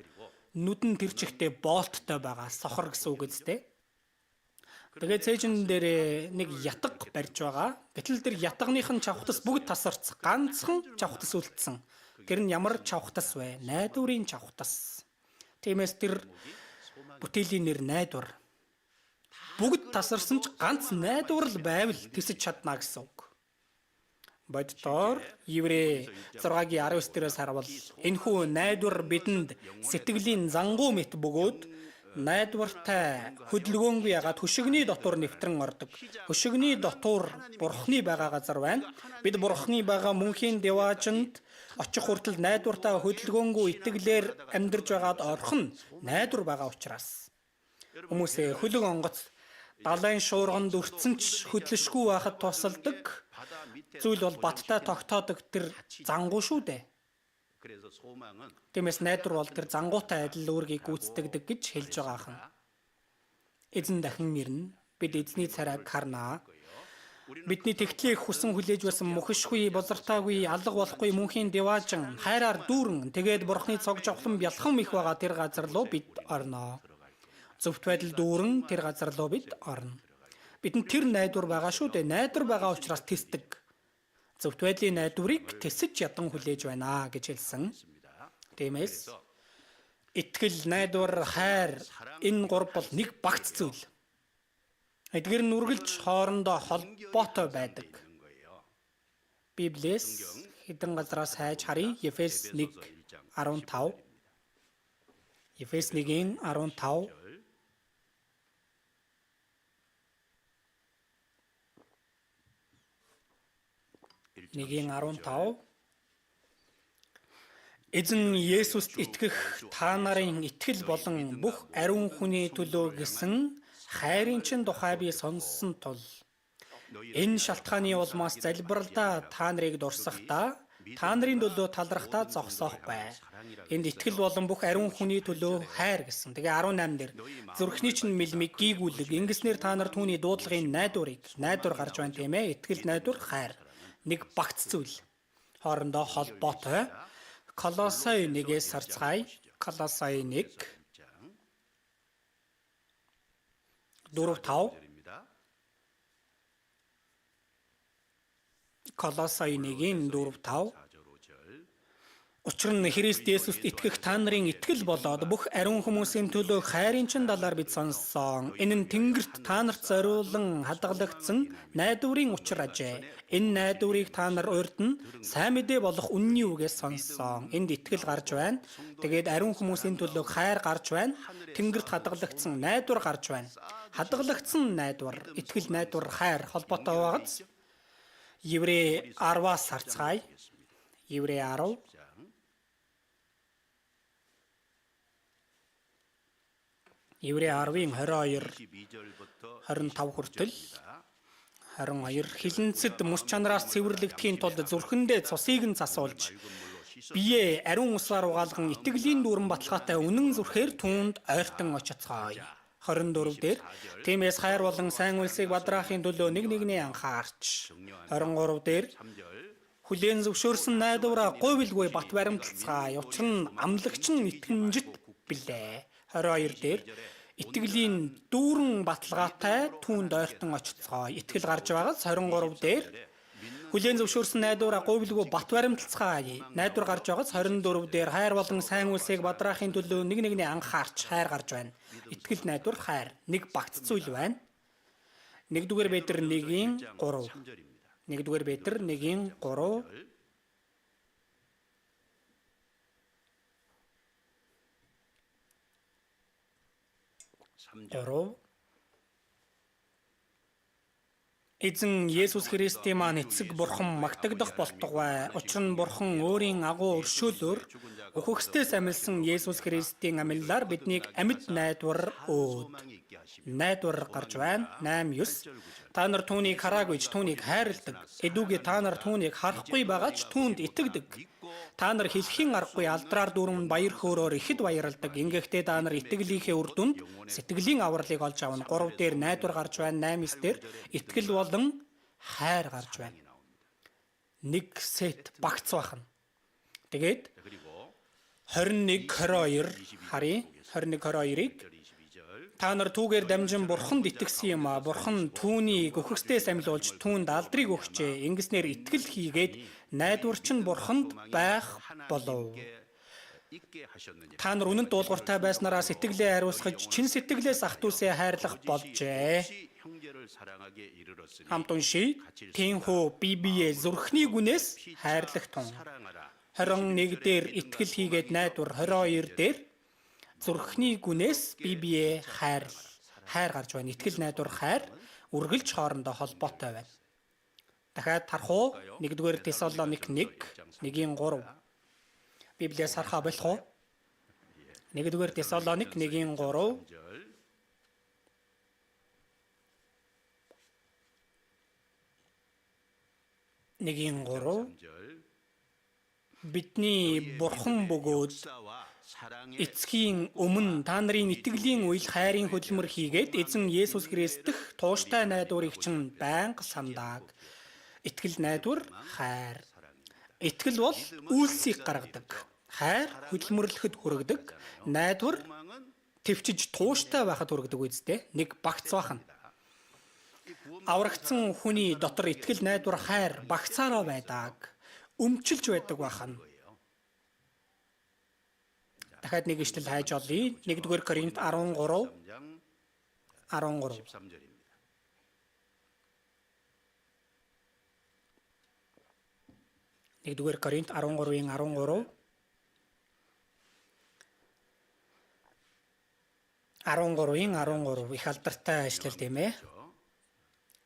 нүдэн тэр чигтээ болттой байгаа. Сохор гэсэн үг үстэй. Тэгээд цээжин дээр нэг ятга барьж байгаа. Гэтэл тэр ятганых нь чавхтас бүгд тасарч, ганцхан чавхтас үлдсэн. Тэр нь ямар чавхтас вэ? Найдварын чавхтас. Тиймээс тэр бүтээлийн нэр найдвар. Бүгд тасарсан ч ганц найдвар л байвал тэсэж чадна гэсэн үг. Боддоор Еврей 6:19 дээрээс харвал энэхүү найдвар бидэнд сэтгэлийн зангуу мэт бөгөөд найдвартай хөдөлгөөнгүй ягаад хөшигний дотор нэвтрэн ордог. Хөшигний дотор Бурхны байгаа газар байна. Бид Бурхны байгаа мөнхийн деваажинд очих хүртэл найдвартай хөдөлгөөнгүй итгэлээр амьдарч байгаад орох нь найдвар байгаа учраас. Хүмүүсээ хөлөг онгоц далайн шуурганд өртсөн ч хөдлөшгүй байхад тусалдаг зүйл бол баттай тогтоодог тэр зангуу шүү дээ. Тиймээс найдвар бол тэр зангуутай адил өөрийг гүйцэтгэдэг гэж хэлж байгаа юм. Эзэн дахин ирнэ. Бид эзний царайг харнаа. Бидний тэгтлийг хүсэн хүлээж байсан мөхшгүй, бозартаагүй, алга болохгүй мөнхийн деваажин хайраар дүүрэн тэгээд Бурхны цог жавхлан бялхам их байгаа тэр газар руу бид орноо. Зөвхт байдал дүүрэн тэр газар руу бид орно. Бидэнд тэр найдвар байгаа шүү дээ. Найдвар байгаа учраас тэсдэг. Зөвхт байдлын найдварыг тэсэж ядан хүлээж байна гэж хэлсэн. Тиймээс итгэл, найдвар, хайр энэ гурав бол нэг багц зүйл. Эдгээр нь үргэлж хоорондоо холбоотой байдаг. Библиэс хэдэн газраас хайж харъя. Ефес 1:15. Ефес 1:15. Эзэн Есүст итгэх та нарын итгэл болон бүх ариун хүний төлөө гэсэн хайрын чин тухай би сонссон тул энэ шалтгааны улмаас залбиралдаа та нарыг дурсахдаа та нарын төлөө талархтаа зогсоох бай. Энд итгэл болон бүх ариун хүний төлөө хайр гэсэн. Тэгээ 18 дээр зүрхний чинь мэлмиг гийгүүлэг ингэснээр та нар түүний дуудлагын найдвар гарч байна тийм ээ. Итгэл, найдвар, хайр. Нэг багц зүйл. Хоорондоо холбоотой. Колосай 1-ээс харцгаая. Колосай 1 4-5. Колосай 1:4-5. Учир нь Христ Есүст итгэх та нарын итгэл болоод бүх ариун хүмүүсийн төлөө хайрын чин далаар бид сонссон. Энэ нь Тэнгэрт та нарт зориулан хадгалагдсан найдварын учир ажээ. Энэ найдварыг та нар урд нь сайн мэдээ болох үнний үгээс сонссон. Энд итгэл гарч байна. Тэгээд ариун хүмүүсийн төлөө хайр гарч байна. Тэнгэрт хадгалагдсан найдвар гарч байна. Хадгалагдсан найдвар, итгэл найдвар, хайр холбоотой байгааз. Еврей 10-аас харцгаая. Еврей 10. Еврей 10-ын 22-25 хүртэл 22 хилэнцэд мөс чанараас цэвэрлэгдэхийн тулд зүрхэндээ цусыг нь засуулж бие ариун усаар угаалган итгэлийн дүүрэн баталгаатай үнэн зүрхээр түүнд ойртон очицгаая. 24 дээр тиймээс хайр болон сайн үлсийг бадраахын төлөө нэг нэгний анхаарч. 23 дээр хүлээн зөвшөөрсөн найдвараа говьлгүй бат баримталцгаая. Учир нь амлагч нь итгэмжит билээ. 22 дээр итгэлийн дүүрэн баталгаатай түүнд ойртон очицгаая. Итгэл гарч байгаас 23 дээр хүлээн зөвшөөрсөн найдвараа говьлгүй бат баримталцгаая. Найдвар гарч байгаас 24 дээр хайр болон сайн үлсийг бадраахын төлөө нэг нэгний анхаарч хайр гарч байна. Итгэл, найдвар, хайр нэг багц зүйл байна. 1-р Петр 1:3. 1-р Петр 1:3. Эзэн Есүс Христийн маань эцэг бурхан магтагдах болтугай. Учир нь бурхан өөрийн агуу өршөөлөөр үхэгсдээс амилсан Есүс Христийн амиллаар биднийг амьд найдвар өөд. Найдвар гарч байна. 8:9. Та нар түүнийг хараагүйч түүнийг хайрладаг. Эдүүгээ та нар түүнийг харахгүй байгаа ч түүнд итгэдэг. Та нар хэлхийн аргагүй алдраар дүүрэн баяр хөөрөөр ихэд баярлдаг. Ингэхдээ та нар итгэлийнхээ үр дүнд сэтгэлийн авралыг олж авна. 3 дээр найдвар гарч байна. 8-9 дээр итгэл болон хайр гарч байна. Нэг сет багц бахна. Тэгээд 21-22 харъя. 21-22-ыг та нар түүгээр дамжин бурханд итгэсэн юм а. Бурхан түүнийг үхэгсдээс амьлуулж түүнд алдрыг өгчээ. Ингэснээр итгэл хийгээд найдварч нь бурханд байх болов. Та нар үнэн дуулууртай байснараа сэтгэлээ хариуцгаж чин сэтгэлээс ах дүүсээ хайрлах болжээ. Хамт уншия. Тэнхүү бие зүрхний гүнээс хайрлах тун. 21 дээр итгэл хийгээд найдвар. 22 дээр зүрхний гүнээс бие хайр гарч байна. Итгэл, найдвар, хайр үргэлж хоорондоо холбоотой байна. Дахиад харах уу? 1-р Тесалоник 1:3. Библиэс харахаа болох уу? 1-р Тесалоник 1:3. Бидний бурхан бөгөөд эцгийн өмнө та нарын итгэлийн үйл хайрын хөдөлмөр хийгээд эзэн Есүс Христ дэх тууштай найдварыг чинь байнга сандааг. Итгэл, найдвар, хайр. Итгэл бол үйлсийг гаргадаг. Хайр хөдөлмөрлөхөд хүргэдэг. Найдвар төвчж тууштай байхад хүргэдэг үстэй. Нэг багц бахна. Аврагдсан хүний дотор итгэл, найдвар, хайр багцаараа байдаг. Өмчилж байдаг бахна. Дахиад нэг ишлэл хайж олъё. 1-р Коринт 13. 1-р Коринт 13:13. 13:13 их алдартай ишлэл тийм ээ.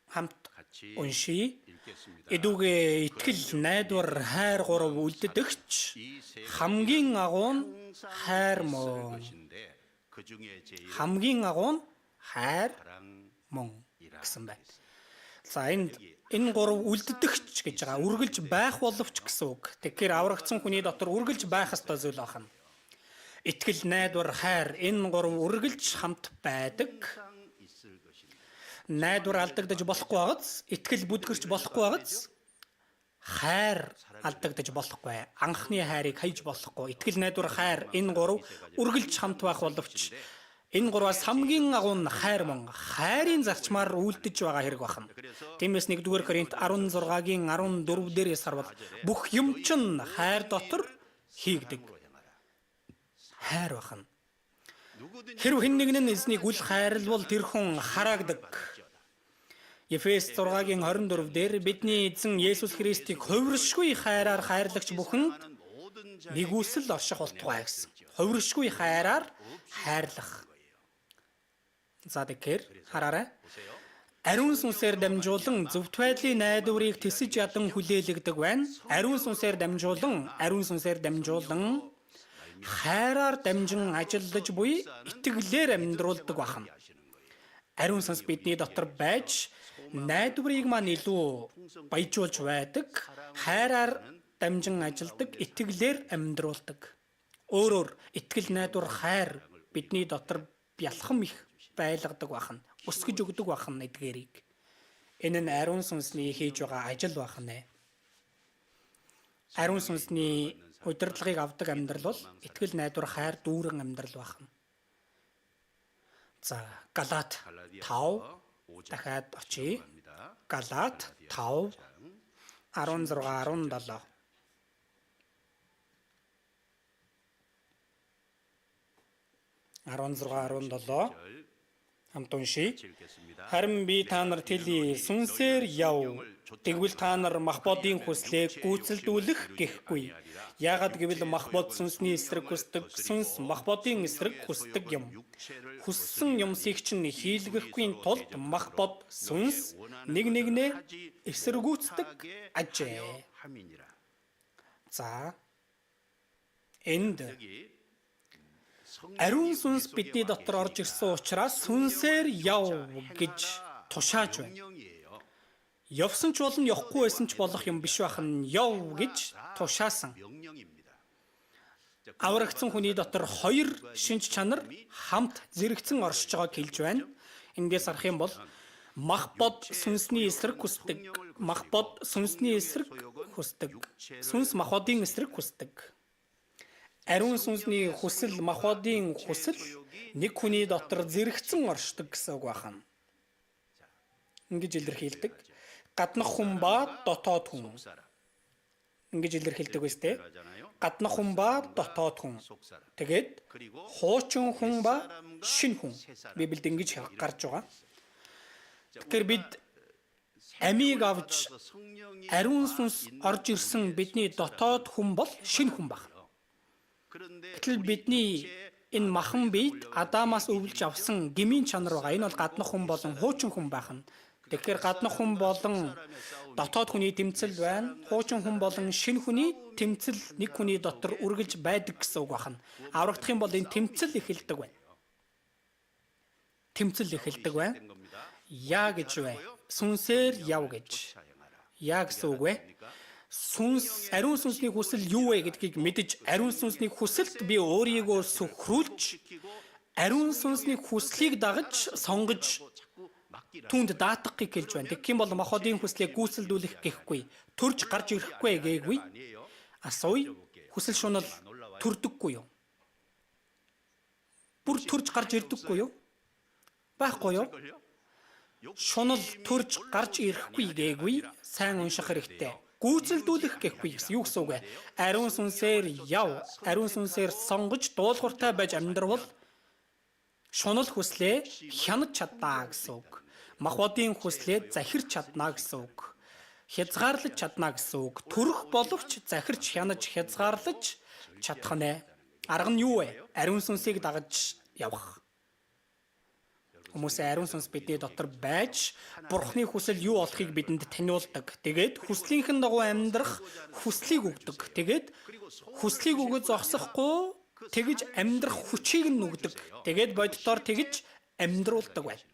Хамт уншия. Эдүүгээ итгэл, найдвар, хайр гурав үлддэгч хамгийн агуу нь хайр мөн. Хамгийн агуу нь хайр мөн гэсэн байна. За энэ гурав үлддэгч гэж байгаа. Үргэлж байх боловч гэсэн үг. Тэгэхээр аврагдсан хүний дотор үргэлж байх ёстой зүйл байна. Итгэл, найдвар, хайр энэ гурав үргэлж хамт байдаг. Найдвар алдагдаж болохгүй байгааз, итгэл бүдгэрч болохгүй байгааз, хайр алдагдаж болохгүй. Анхны хайрыг хайж болохгүй. Итгэл, найдвар, хайр энэ гурав үргэлж хамт байх боловч Энэ гурваас хамгийн агуу нь хайр мөн. Хайрын зарчмаар үйлдэж байгаа хэрэг байна. Тиймээс 1-р Коринт 16-гийн 14 дээрээс харвал бүх юм чинь хайр дотор хийгдэг. Хайр байна. Хэрв хэн нэгэн нь эзнийг үл хайрлвал тэр хүн хараагдаг. Ефес 6-гийн 24 дээр бидний эзэн Есүс Христийг хувиршгүй хайраар хайрлагч бүхэнд нэгүсэл орших болтугай гэсэн. Хувиршгүй хайраар хайрлах. За тэгэхээр хараарай. Ариун сүнсээр дамжуулан зөвхт байдлын найдварыг тэсэж ядан хүлээлгдэг байна. Ариун сүнсээр дамжуулан хайраар дамжин ажиллаж буй итгэлээр амьдруулдаг байна. Ариун сүнс бидний дотор байж найдварыг маань илүү баяжуулж байдаг. Хайраар дамжин ажилдаг, итгэлээр амьдруулдаг. Өөрөөр итгэл, найдвар, хайр бидний дотор бялхам их байлгадаг байна. Өсгөж өгдөг байна эдгээрийг. Энэ нь ариун сүнсний хийж байгаа ажил байна. Ариун сүнсний удирдлагыг авдаг амьдрал бол итгэл, найдвар, хайр дүүрэн амьдрал байна. За, Галаат 5 дахиад очие. Галаат 5 16 17. Хамт уншия. Харин би та нар тэлий сүнсээр яв. Тэгвэл та нар мах бодын хүслийг гүйцэлдүүлэх гэхгүй. Яагад гэвэл мах бод сүнсний эсрэг хүсдэг, сүнс мах бодын эсрэг хүсдэг юм. Хүссэн юмсыг чинь хийлгэхгүй тулд мах бод сүнс нэгнээ эсэргүүцдэг ажээ. За. Энд ариун сүнс бидний дотор орж ирсэн учраас сүнсээр яв гэж тушааж байна. Явсан ч болно, явахгүй байсан ч болох юм биш бахан яв гэж тушаасан. Аврагдсан хүний дотор хоёр шинж чанар хамт зэрэгцэн оршиж байгааг хэлж байна. Эндээс харах юм бол мах бод сүнсний эсрэг хүсдэг. Мах бод сүнсний эсрэг хүсдэг. Сүнс мах бодын эсрэг хүсдэг. Ариун сүнсний хүсэл, мах бодын хүсэл нэг хүний дотор зэрэгцэн оршдог гэсэн үг байна. Ингэж илэрхийлдэг. Гаднах хүн ба дотоод хүн. Ингэж илэрхийлдэг үстэй. Гаднах хүн ба дотоод хүн. Тэгээд хуучин хүн ба шинэ хүн. Библиэд ингэж гарч байгаа. Тэгэхээр бид амийг авч ариун сүнс орж ирсэн бидний дотоод хүн бол шинэ хүн байна. Гэтэл бидний энэ махан биед Адамаас өвлж авсан гмийн чанар байгаа. Энэ бол гаднах хүн болон хуучин хүн байна. Тэгэхээр гаднах хүн болон дотоод хүний тэмцэл байна. Хуучин хүн болон шинэ хүний тэмцэл нэг хүний дотор үргэлж байдаг гэсэн үг байна. Аврагдах юм бол энэ тэмцэл эхэлдэг байна. Тэмцэл эхэлдэг байна. Яа гэж вэ? Сүнсээр яв гэж. Яа гэсэн үг вэ? Сүнс, ариун сүнсний хүсэл юу вэ гэдгийг мэдэж, ариун сүнсний хүсэлд би өөрийгөө сөхрүүлж, ариун сүнсний хүслийг дагаж, сонгож түүнд даатгахыг хэлж байна. Тэгэх юм бол мах бодын хүслийг гүйцэлдүүлэх гэхгүй, төрж гарч ирэхгүй гээгүй. Асууя, хүсэл шунал төрдөггүй юу? Бүр төрж гарч ирдэггүй юу? Байхгүй юу? Шунал төрж гарч ирэхгүй гээгүй. Сайн унших хэрэгтэй. Гүйцэлдүүлэх гэхгүй юу гэсэн үг вэ? Ариун сүнсээр яв, ариун сүнсээр сонгож дуулууртай байж амьдрал шунал хүслээ хянаж чадна гэсэн үг. Мах бодын хүслээ захирч чадна гэсэн үг. Хязгаарлаж чадна гэсэн үг. Төрөх боловч захирч хянаж хязгаарлаж чадах нэ. Арга нь юу вэ? Ариун сүнсийг дагаж явах. Хүмүүсээ ариун сүнс бидний дотор байж Бурхны хүсэл юу болохыг бидэнд таниулдаг. Тэгээд хүслийнхэн дагуу амьдрах хүслийг өгдөг. Тэгээд хүслийг өгөөд зогсохгүй тэгж амьдрах хүчийг нь өгдөг. Тэгээд боддоор тэгж амьдруулдаг байна.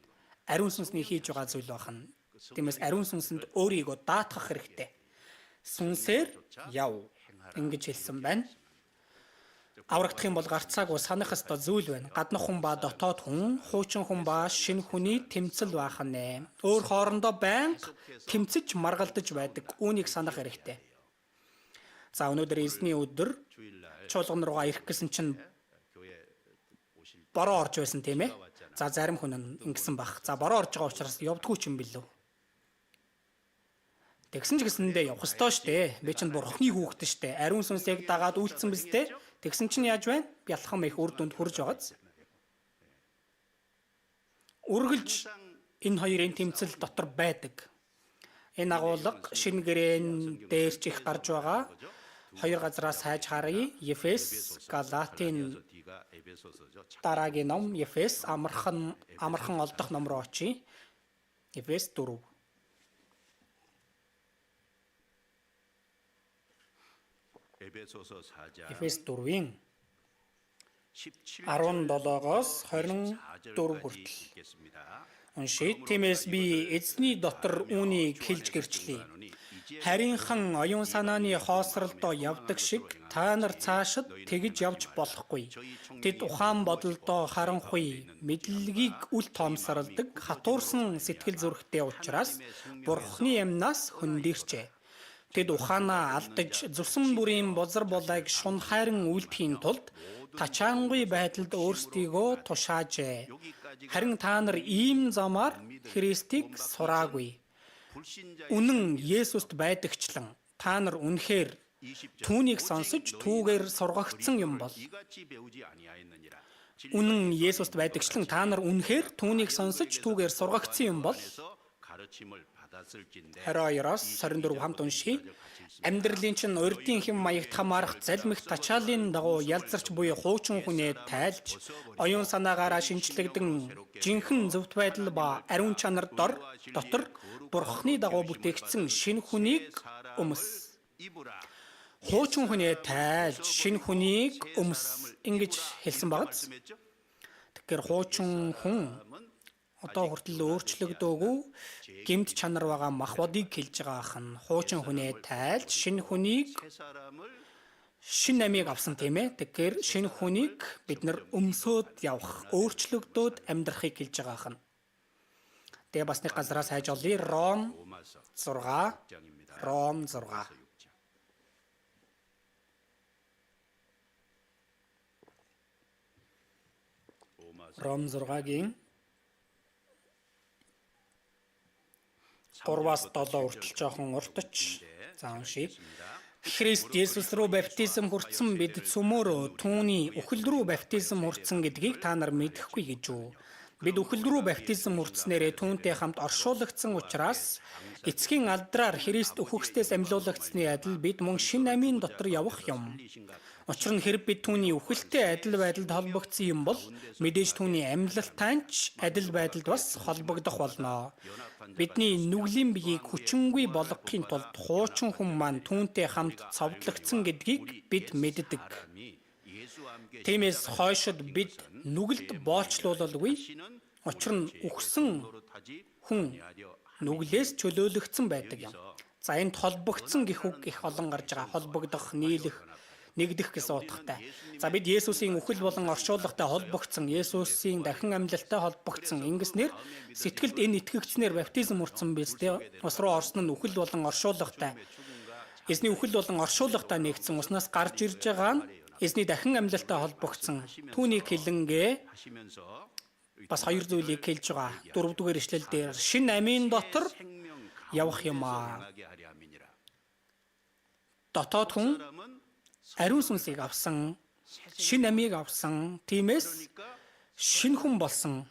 Ариун сүнсний хийж байгаа зүйл байна. Тиймээс ариун сүнсэнд өөрийгөө даатгах хэрэгтэй. Сүнсээр яв. Ингэж хэлсэн байна. Аврагдах юм бол гарцаагүй санах ёстой зүйл байна. Гаднах хүн ба дотоод хүн, хуучин хүн ба шинэ хүний тэмцэл байх нэ. Өөр хоорондоо байнга тэмцэж маргалдаж байдаг. Үүнийг санах хэрэгтэй. За өнөөдөр эзний өдөр чуулган руугаа ирэх гэсэн чинь бороо орж байсан тийм ээ. За зарим хүн нь ингэсэн бах. За бороо орж байгаа учраас явдггүй ч юм билүү. Тэгсэн ч гэсэндээ явах ёстой штэ. Би чинь бурхны хүүхэд штэ. Ариун сүнсийг дагаад үйлцсэн биз дээ. Тэгсэн чинь яаж байна? Бялхам их үр дүнд хүрж байгааз. Үргэлж энэ хоёрын тэмцэл дотор байдаг. Энэ агуулга шинэ гэрээн дээр ч их гарч байгаа. Хоёр газраас хайж харъя. Ефес, Галатийн дараагийн ном, Ефес амархан олдох ном руу очие. Ефес 4. Ефес 4-ийн 17-оос 24 хүртэл. Уншийе. Тиймээс би эзний дотор үүнийг хэлж гэрчлэе. Харийнхан оюун санааны хоосролдоо явдаг шиг та нар цаашид тэгж явж болохгүй. Тэд ухаан бодолдоо харанхуй, мэдлэгийг үл тоомсоролдог, хатуурсан сэтгэл зүрэхтэй учраас Бурхны амнаас хөндөрчээ. Тэд ухаанаа алдаж зүсэн бүрийн бузар булайг шунхайран үлдэхийн тулд тачаангүй байдалд өөрсдийгөө тушаажээ. Харин та нар ийм замаар Христийг сураагүй. Үнэн Есүст байдагчлан та нар үнэхээр түүнийг сонсож түүгээр сургагдсан юм бол. Үнэн Есүст байдагчлан та нар үнэхээр түүнийг сонсож түүгээр сургагдсан юм бол. 22-оос 24 хамт уншийе. Амьдралын чинь урдийн хэм маягт хамаарах залмих тачаалын дагуу ялзарч буй хуучин хүнээ тайлж, оюун санаагаараа шинчлэгдэн жинхэнэ зөвхт байдал ба ариун чанар дотор Бурхны дагуу бүтээгдсэн шинэ хүнийг өмс. Хуучин хүнээ тайлж, шинэ хүнийг өмс ингэж хэлсэн багц. Тэгэхээр хуучин хүн одоо хүртэл өөрчлөгдөөгүй гэмт чанар байгаа махбодыг хэлж байгаа хан хуучин хүнээ тайлж шинэ хүнийг шинэ намыг авсан тийм ээ. Тэгэхээр шинэ хүнийг бид нар өмсөөд явах, өөрчлөгдөөд амьдрахыг хэлж байгаа хан. Тэгээ бас нэг газраас хайж олъё. Ром 6. Ром 6. Ром 6-гийн 3-аас 7 хүртэл жоохон уртч. За уншийе. Христ Есүс рүү баптизм хүртсэн бид цөмөөрөө түүний үхэл рүү баптизм хүртсэн гэдгийг та нар мэдэхгүй гэж үү? Бид үхэл рүү баптизм хүртснээрээ түүнтэй хамт оршуулгдсан учраас эцгийн алдраар Христ үхэгсдээс амьлуулагдсны адил бид мөн шинэ амийн дотор явах юм. Учир нь хэрэг бид түүний үхэлтэй адил байдалд холбогдсон юм бол мэдээж түүний амьлалтайч адил байдалд бас холбогдох болно. Бидний нүглийн биеийг хүчингүй болгохын тулд хуучин хүн маань түүнтэй хамт цовдлогдсон гэдгийг бид мэддэг. Тиймээс хойшод бид нүгэлд боолчлуулалгүй. Учир нь үхсэн хүн нүглээс чөлөөлөгдсөн байдаг юм. За энд холбогдсон гэх үг их олон гарч байгаа. Холбогдох, нийлэх, нэгдэх гэсэн утгатай. За бид Есүсийн үхэл болон оршуулгатай холбогдсон, Есүсийн дахин амьлалтай холбогдсон. Ингэснээр сэтгэлд энэ итгэгдснээр баптизм хүртсэн биз дээ. Ус руу орсон нь үхэл болон оршуулгатай. Эзний үхэл болон оршуулгатай нэгдсэн уснаас гарч ирж байгаа нь эзний дахин амьлалтай холбогдсон. Түүнийг хэлэнгээ бас хоёр зүйлийг хэлж байгаа. 4-р ишлэл дээр шинэ амийн дотор явах юм аа. Дотоод хүн ариун сүнсийг авсан, шинэ амийг авсан. Тиймээс шинэ хүн болсон.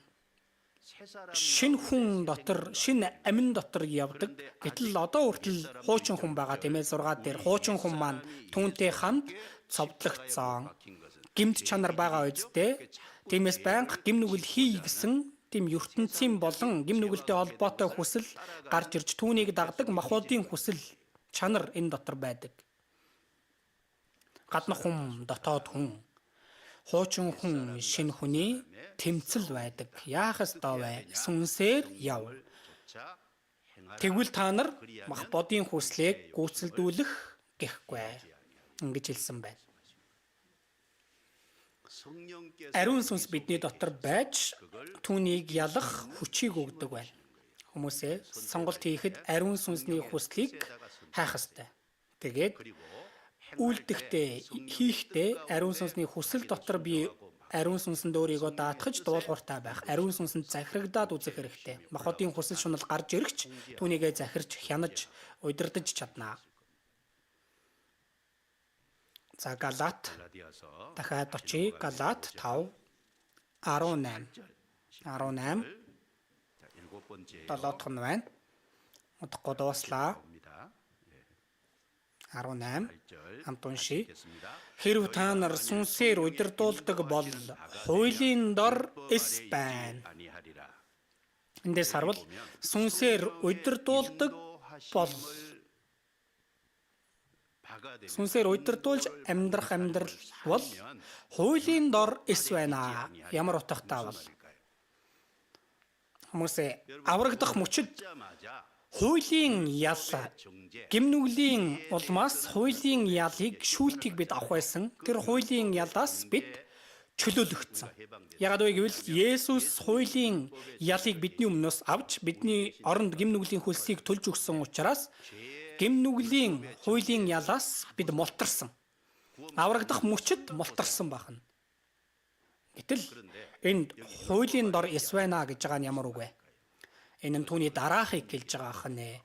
Шинэ хүн дотор, шинэ амин дотор явдаг. Гэтэл одоо хүртэл хуучин хүн байгаа тийм ээ. 6 дээр хуучин хүн маань түүнтэй хамт цовдлогдсон. Гэмт чанар байгаа үедээ. Тиймээс байнга гэм нүгэл хий гэсэн тийм ертөнцийн болон гэм нүгэлтэй холбоотой хүсэл гарч ирж түүнийг дагдаг махбодын хүсэл чанар энэ дотор байдаг. Гаднах хүн, дотоод хүн, хуучин хүн, шинэ хүний тэмцэл байдаг. Яах ёстой вэ? Сүнсээр яв. Тэгвэл та нар махбодын хүслийг гүйцэлдүүлэх гэхгүй. Ингэж хэлсэн байна. Ариун сүнс бидний дотор байж түүнийг ялах хүчийг өгдөг байна. Хүмүүсээ сонголт хийхэд ариун сүнсний хүслийг хайх ёстой. Тэгээд үйлдэхдээ, хийхдээ ариун сүнсний хүсэл дотор би ариун сүнсэнд өөрийгөө даатгаж дуулууртай байх, ариун сүнсэнд захирагдаад үзэх хэрэгтэй. Махбодын хүсэл шунал гарч ирэгч түүнийгээ захирч хянаж удирдах чадна. За Галат дахиад очие. Галат 5:18. 7 нь байна. Удахгүй дууслаа. 18 хамт уншия. Хэрв та нар сүнсээр удирдуулдаг бол хуулийн дор эс байна. Эндээс харвал сүнсээр удирдуулдаг бол сүнсээр удирдуулж амьдрах амьдрал бол хуулийн дор эс байна. Ямар утгатай бол хүмүүсээ аврагдах мөчид хуулийн ял гимнүглийн улмаас хуулийн ялыг шүүлтийг бид авах байсан. Тэр хуулийн ялаас бид чөлөөлөгдсөн. Ягаад вэ гэвэл Есүс хуулийн ялыг бидний өмнөөс авч бидний оронд гимнүглийн хөлсийг төлж өгсөн учраас гимнүглийн хуулийн ялаас бид мултарсан. Аврагдах мөчид мултарсан байна. Гэтэл энд хуулийн дор эс байна гэж байгаа нь ямар үг вэ? Энэ нь түүний дараахыг хэлж байгаа ханэ.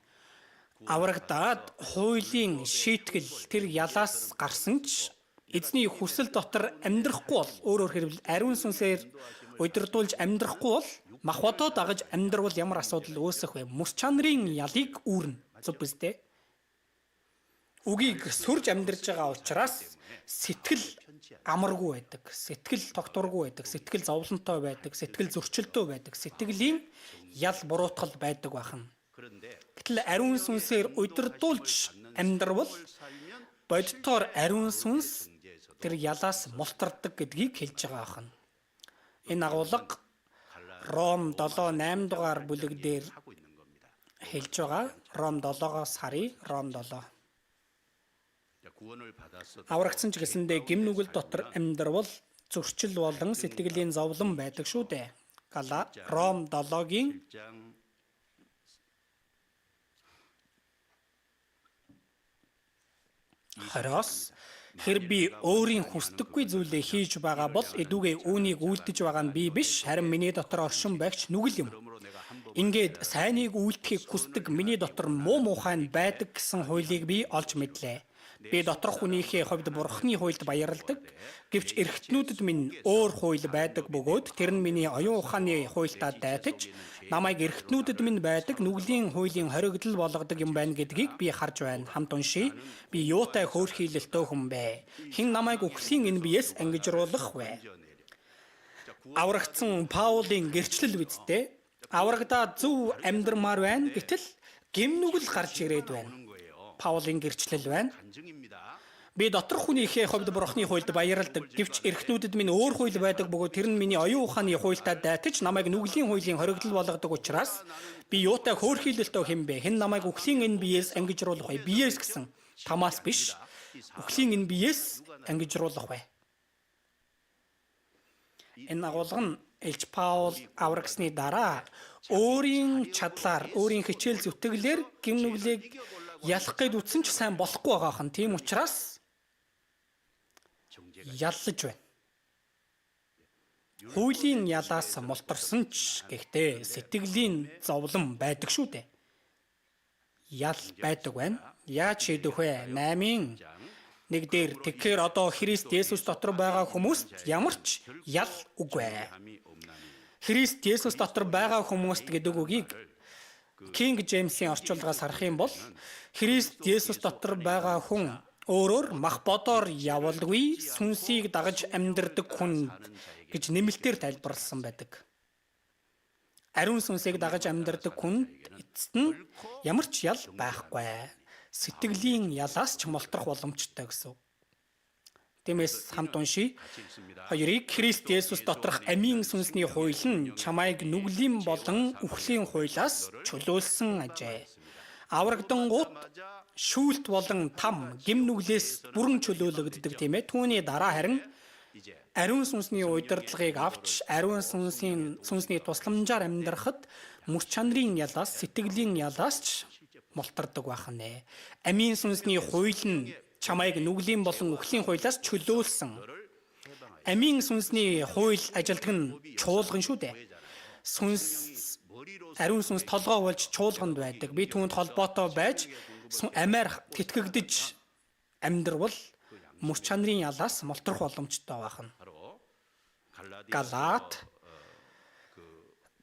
Аврагдаад хуулийн шийтгэл тэр ялаас гарсан ч эзний хүсэл дотор амьдрахгүй бол өөрөөр хэлбэл ариун сүнсээр удирдуулж амьдрахгүй бол махбодоо дагаж амьдрал ямар асуудал үүсэх вэ? Мөс чанарын ялыг үүрнэ. Зөв биз дээ? Үгийг сүрж амьдарч байгаа учраас сэтгэл амаргүй байдаг, сэтгэл тогтворгүй байдаг, сэтгэл зовлонтой байдаг, сэтгэл зөрчилтэй байдаг, сэтгэлийн ял буруутгал байдаг байна. Гэтэл ариун сүнсээр удирдуулж амьдрал бодитоор ариун сүнс тэр ялаас мултардаг гэдгийг хэлж байгаа байна. Энэ агуулга Ром 7:8 дугаар бүлэг дээр хэлж байгаа. Ром 7-оос харъя. Ром 7. Аврагдсан ч гэсэндээ гимнүгэл дотор амьдрал зөрчил болон сэтгэлийн зовлон байдаг шүү дээ. Ром 7-гийн 20-оос хэр би өөрийн хүсдэггүй зүйлээ хийж байгаа бол эдүгээ үүнийг үйлдэж байгаа нь би биш, харин миний дотор оршин байгч нүгэл юм. Ингээд сайныг үйлдэхийг хүсдэг миний дотор муу муухай нь байдаг гэсэн хуулийг би олж мэдлээ. Би доторх хүнийхээ хувьд бурхны хуульд баярладаг. Гэвч эрхтнүүдэд минь өөр хууль байдаг бөгөөд тэр нь миний оюун ухааны хуйлтаа дайтаж намайг эрхтнүүдэд минь байдаг нүглийн хуулийн хоригдол болгодог юм байна гэдгийг би харж байна. Хамт уншия. Би юутай хөөрхийлөлтөө хүн бэ? Хэн намайг үхлийн энэ биес ангижруулах вэ? Аврагдсан Паулийн гэрчлэл үсттэй. Аврагдаад зөв амьдрмаар байна. Гэтэл гимнүгэл гарч ирээд байна. Паулийн гэрчлэл байна. Би доторх хүнийхээ хувьд бурхны хуульд баярладаг. Гэвч эрхтнүүдэд минь өөр хууль байдаг бөгөөд тэр нь миний оюун ухааны хуйлтаа дайтаж намайг нүглийн хуулийн хоригдол болгодог учраас би юутай хөөрхийлөлтөө хэмбэ? Хэн намайг үхлийн энэ биеэс ангижруулах вэ? Биеэс гэсэн тамаас биш. Үхлийн энэ биеэс ангижруулах вэ? Энэ агуулга нь Элч Паул аврагсны дараа өөрийн чадлаар, өөрийн хичээл зүтгэлээр гимнүглийг ялах гээд үтсэн ч сайн болохгүй байгаа хан. Тийм учраас яллаж байна. Хуулийн ялаас мултарсан ч гэхдээ сэтгэлийн зовлон байдаг шүү дээ. Ял байдаг байна. Яаж шийдэх вэ? 8-ын 1 дээр тэгэхээр одоо Христ Есүс дотор байгаа хүмүүст ямар ч ял үгүй. Христ Есүс дотор байгаа хүмүүст гэдэг үгийг Кинг Джеймсийн орчуулгаас харах юм бол Христ Есүс дотор байгаа хүн өөрөөр мах бодоор явалгүй сүнсийг дагаж амьдардаг хүн гэж нэмэлтээр тайлбарласан байдаг. Ариун сүнсийг дагаж амьдардаг хүнд эцэст нь ямар ч ял байхгүй. Сэтгэлийн ялаас ч мултрах боломжтой гэсэн. Тиймээс хамт уншия. 2-ыг Христ Есүс доторх амийн сүнсний хууль нь чамайг нүглийн болон үхлийн хуулиас чөлөөлсөн ажээ. Аврагдангууд шүүлт болон там гимнүглээс бүрэн чөлөөлөгддөг тийм ээ. Түүний дараа харин ариун сүнсний удирдлагыг авч ариун сүнсний тусламжаар амьдрахад мөс чанарын ялаас, сэтгэлийн ялаас ч мултардаг байх нэ. Амийн сүнсний хууль нь чамайг нүглийн болон үхлийн хуулиас чөлөөлсөн. амийн сүнсний хууль ажилтг нь чуулган шүү дээ. Сүнс ариун сүнс толгой болж чуулганд байдаг. Би түүнд холбоотой байж амиар тэтгэгдэж амьдрал мөр чанарын ялаас молторох боломжтой байна. Галаат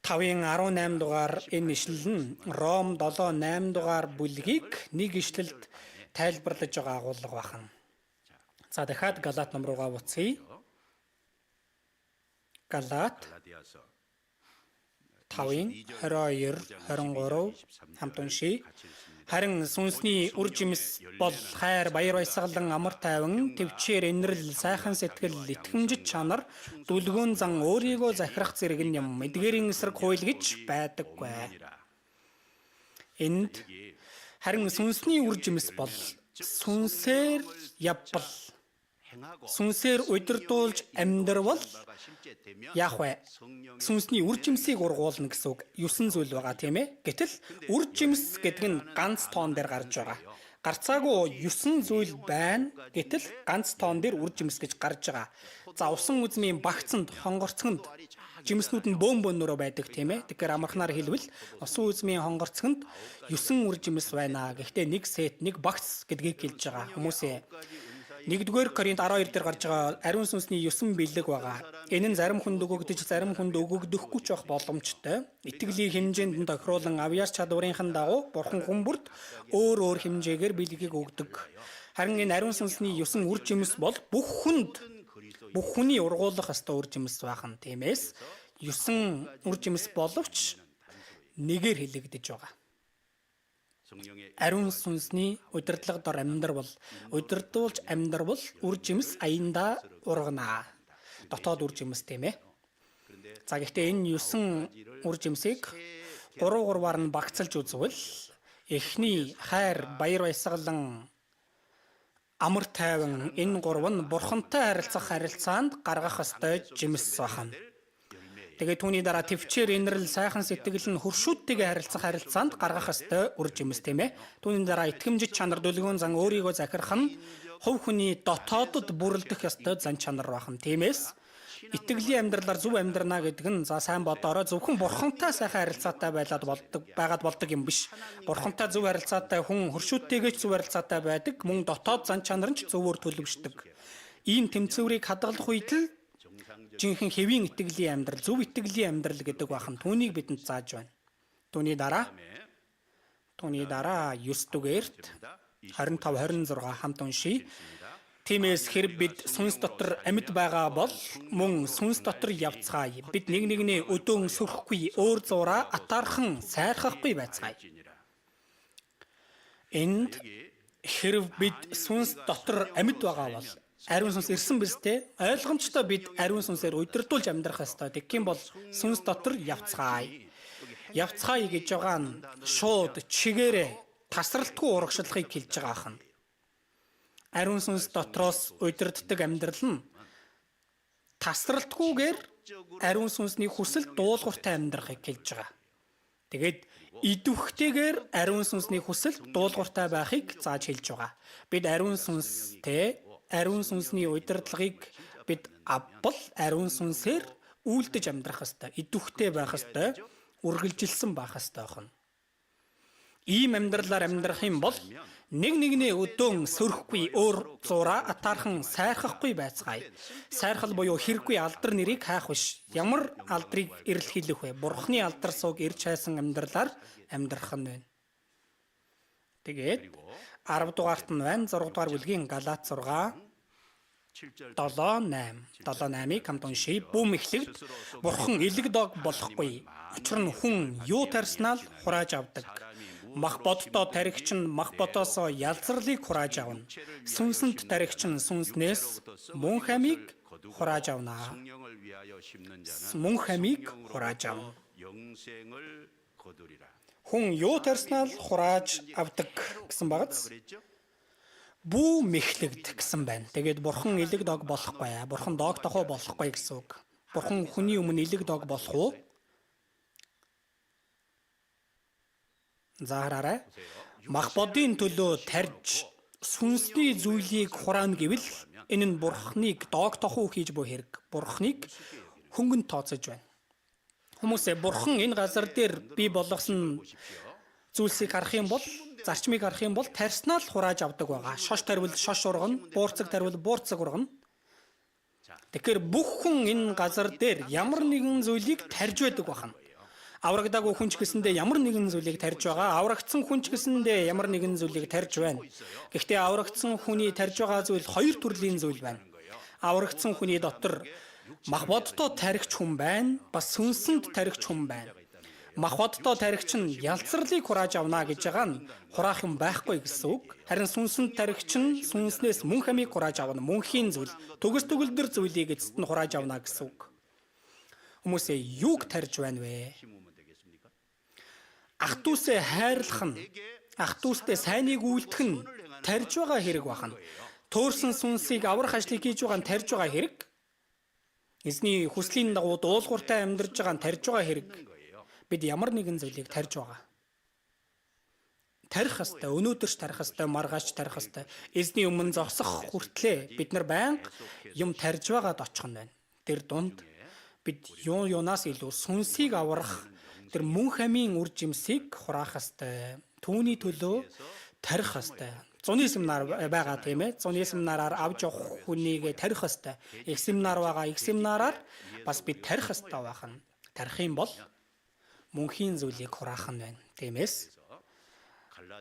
5:18 дугаар энэ ишлэл нь Ром 7:8 дугаар бүлгийг нэг ишлэлд тайлбарлаж байгаа агуулга байна. За дахиад Галаат ном руугаа буцъя. Галаат 5:22-23 хамт уншия. Харин сүнсний үр жимс бол хайр, баяр баясгалан, амар тайван, төвчээр, инрэл, сайхан сэтгэл, итгэмжит чанар, дүлгүүн зан, өөрийгөө захирах зэрэг юм, эдгээрийн эсрэг хууль гэж байдаггүй. Энд харин сүнсний үр жимс бол сүнсээр явбал, сүнсээр удирдуулж амьдрал яах вэ? Сүнсний үр жимсийг ургуулна гэсэн үг 9 зүйл байгаа тийм ээ. Гэтэл үр жимс гэдэг нь ганц тоон дээр гарч байгаа. Гарцаагүй 9 зүйл байна. Гэтэл ганц тоон дээр үр жимс гэж гарч байгаа. За усан үзмийн багцанд, хонгорцгонд жимснүүд нь бөөн бөөнөөрөө байдаг тийм ээ. Тэгэхээр амархнаар хэлбэл усан үзмийн хонгорцгонд 9 үр жимс байна. Гэхдээ нэг сет, нэг багц гэдгийг хэлж байгаа. Хүмүүсээ 1-р Коринт 12 дээр гарч байгаа ариун сүнсний 9 бэлэг байгаа. Энэ нь зарим хүнд өгөгдөж, зарим хүнд өгөгдөхгүй ч байх боломжтой. Итгэлийн хэмжээнд нь тохируулан авьяас чадварынхан дагуу Бурхан хүмүүрт өөр өөр хэмжээгээр бэлгийг өгдөг. Харин энэ ариун сүнсний 9 үр жимс бол бүх хүний ургуулах ёстой үр жимс байна. Тиймээс 9 үр жимс боловч нэгээр хэлэгдэж байгаа. Ариун сүнсний удирдлага дор амьдрал, удирдуулж амьдрал үр жимс аяндаа ургана. Дотоод үр жимс тийм ээ. За гэхдээ энэ 9 үр жимсийг 3-3-аар нь багцалж үзвэл эхний хайр, баяр баясгалан, амар тайван энэ 3 нь Бурхантай харилцах харилцаанд гаргах ёстой жимс байна. Тэгээд түүний дараа төвчээр, инрэл, сайхан сэтгэл нь хөршүүдтэйгээ харилцах харилцаанд гаргах ёстой үр жимс тийм ээ. Түүний дараа итгэмжит чанар, дүлгүүн зан, өөрийгөө захирах нь хувь хүний дотоодод бүрэлдэх ёстой зан чанар байна. Тиймээс итгэлийн амьдралаар зөв амьдрна гэдэг нь за сайн бодоорой зөвхөн Бурхантай сайхан харилцаатай байгаад болдог юм биш. Бурхантай зөв харилцаатай хүн хөршүүдтэйгээ ч зөв харилцаатай байдаг. Мөн дотоод зан чанар нь ч зөвөр төлөвшдөг. Ийм тэмцвэрийг хадгалах үед л жинхэнэ хэвийн итгэлийн амьдрал, зөв итгэлийн амьдрал гэдэг бахан түүнийг бидэнд зааж байна. Түүний дараа 9-дүгээрт 25-26 хамт уншия. Тиймээс хэрэг бид сүнс дотор амьд байгаа бол мөн сүнс дотор явцгаая. Бид нэг нэгнээ өдөөн сөрөхгүй, өөр зураа атаархан сайрхахгүй байцгаая. Энд хэрэг бид сүнс дотор амьд байгаа бол ариун сүнс ирсэн биз дээ. Ойлгомжтой бид ариун сүнсээр удирдуулж амьдрах ёстой. Тэгэх юм бол сүнс дотор явцгаая. Явцгаая гэж байгаа нь шууд чигээрээ тасралтгүй урагшлагыг хэлж байгаа ахна. Ариун сүнс дотроос удирддаг амьдрал нь тасралтгүйгээр ариун сүнсний хүсэл дуулууртай амьдрахыг хэлж байгаа. Тэгээд идэвхтэйгээр ариун сүнсний хүсэл дуулууртай байхыг зааж хэлж байгаа. Бид ариун сүнсний удирдлагыг бид авбал ариун сүнсээр үйлдэж амьдрах ёстой, идэвхтэй байх ёстой, үргэлжилсэн байх ёстой байна. Ийм амьдралаар амьдрах юм бол нэг нэгнээ өдөөн сөрөхгүй, өөр зураа атаархан сайрхахгүй байцгаая. Сайрхал буюу хэрэггүй алдар нэрийг хайх биш. Ямар алдрыг эрэлхийлэх вэ? Бурхны алдар сууг ирж хайсан амьдралаар амьдрах нь байна. Тэгээд 10 дугаарт нь байна. 6 дугаар бүлгийн Галаат 7:8-ыг хамт уншия. Бүүм эхлэгд Бурхан элэг дог болохгүй. Учир нь хүн юу тарснаа л хурааж авдаг. Мах боддоо таригч нь мах бодоосоо ялзралыг хурааж авна. Сүнсэнд таригч нь сүнснээс мөн хамийг хурааж авна. Мөн хамийг хурааж авна. Хүн юу тарснаа л хурааж авдаг гэсэн багц. Бүү мэхлэгд гэсэн байна. Тэгээд Бурхан элэг дог болохгүй. Бурхан дог тохоо болохгүй гэсэн үг. Бурхан хүний өмнө элэг дог болох уу? За хараарай. Мах бодын төлөө тарж сүнсний зүйлийг хураана гэвэл энэ нь бурхныг доогтохуу хийж буй хэрэг. Бурхныг хөнгөн тооцож байна. Хүмүүсээ бурхан энэ газар дээр бий болгосон зүйлсийг харах юм бол, зарчмыг харах юм бол тарснаа л хурааж авдаг байгаа. Шош тарвал шош ургана, буурцаг тарвал буурцаг ургана. Тэгэхээр бүх хүн энэ газар дээр ямар нэгэн зүйлийг тарж байдаг байна. Аврагдаагүй хүн ч гэсэндээ ямар нэгэн зүйлийг тарж байгаа. Аврагдсан хүн ч гэсэндээ ямар нэгэн зүйлийг тарж байна. Гэхдээ аврагдсан хүний тарж байгаа зүйл хоёр төрлийн зүйл байна. Аврагдсан хүний дотор мах боддоо таригч хүн байна, бас сүнсэнд таригч хүн байна. Мах боддоо таригч нь ялцралыг хурааж авна гэж байгаа нь хураах юм байхгүй гэсэн үг. Харин сүнсэнд таригч нь сүнснээс мөн хамийг хурааж авна, мөнхийн зүйл, төгс төгөлдөр зүйлийг эцэст нь хурааж авна гэсэн үг. Хүмүүсээ юуг тарж байна вэ? Ах дүүсээ хайрлах нь, ах дүүстэй сайныг үйлдэх нь тарж байгаа хэрэг байна. Төөрсөн сүнсийг аврах ажлыг хийж байгаа нь тарж байгаа хэрэг. Эзний хүслийн дагуу дуулууртай амьдарж байгаа нь тарж байгаа хэрэг. Бид ямар нэгэн зүйлийг тарж байгаа. Тарих хэвээр, өнөөдөр ч тарих хэвээр, маргааш тарих хэвээр. Эзний өмнө зогсох хүртлээр бид нар байнга юм тарж байгаад очих нь байна. Тэр дунд бид юунаас илүү сүнсийг аврах, тэр мөн хамийн үр жимсийг хураах хэвээр. Түүний төлөө тарих хэвээр. Зуны семинар байгаа тийм ээ. Зуны семинараар авч явах хүнийг тарих хэвээр. Их семинар байгаа. Их семинараар бас бид тарих хэвээр байх нь. Тарих юм бол мөнхийн зүйлийг хураах нь байна. Тиймээс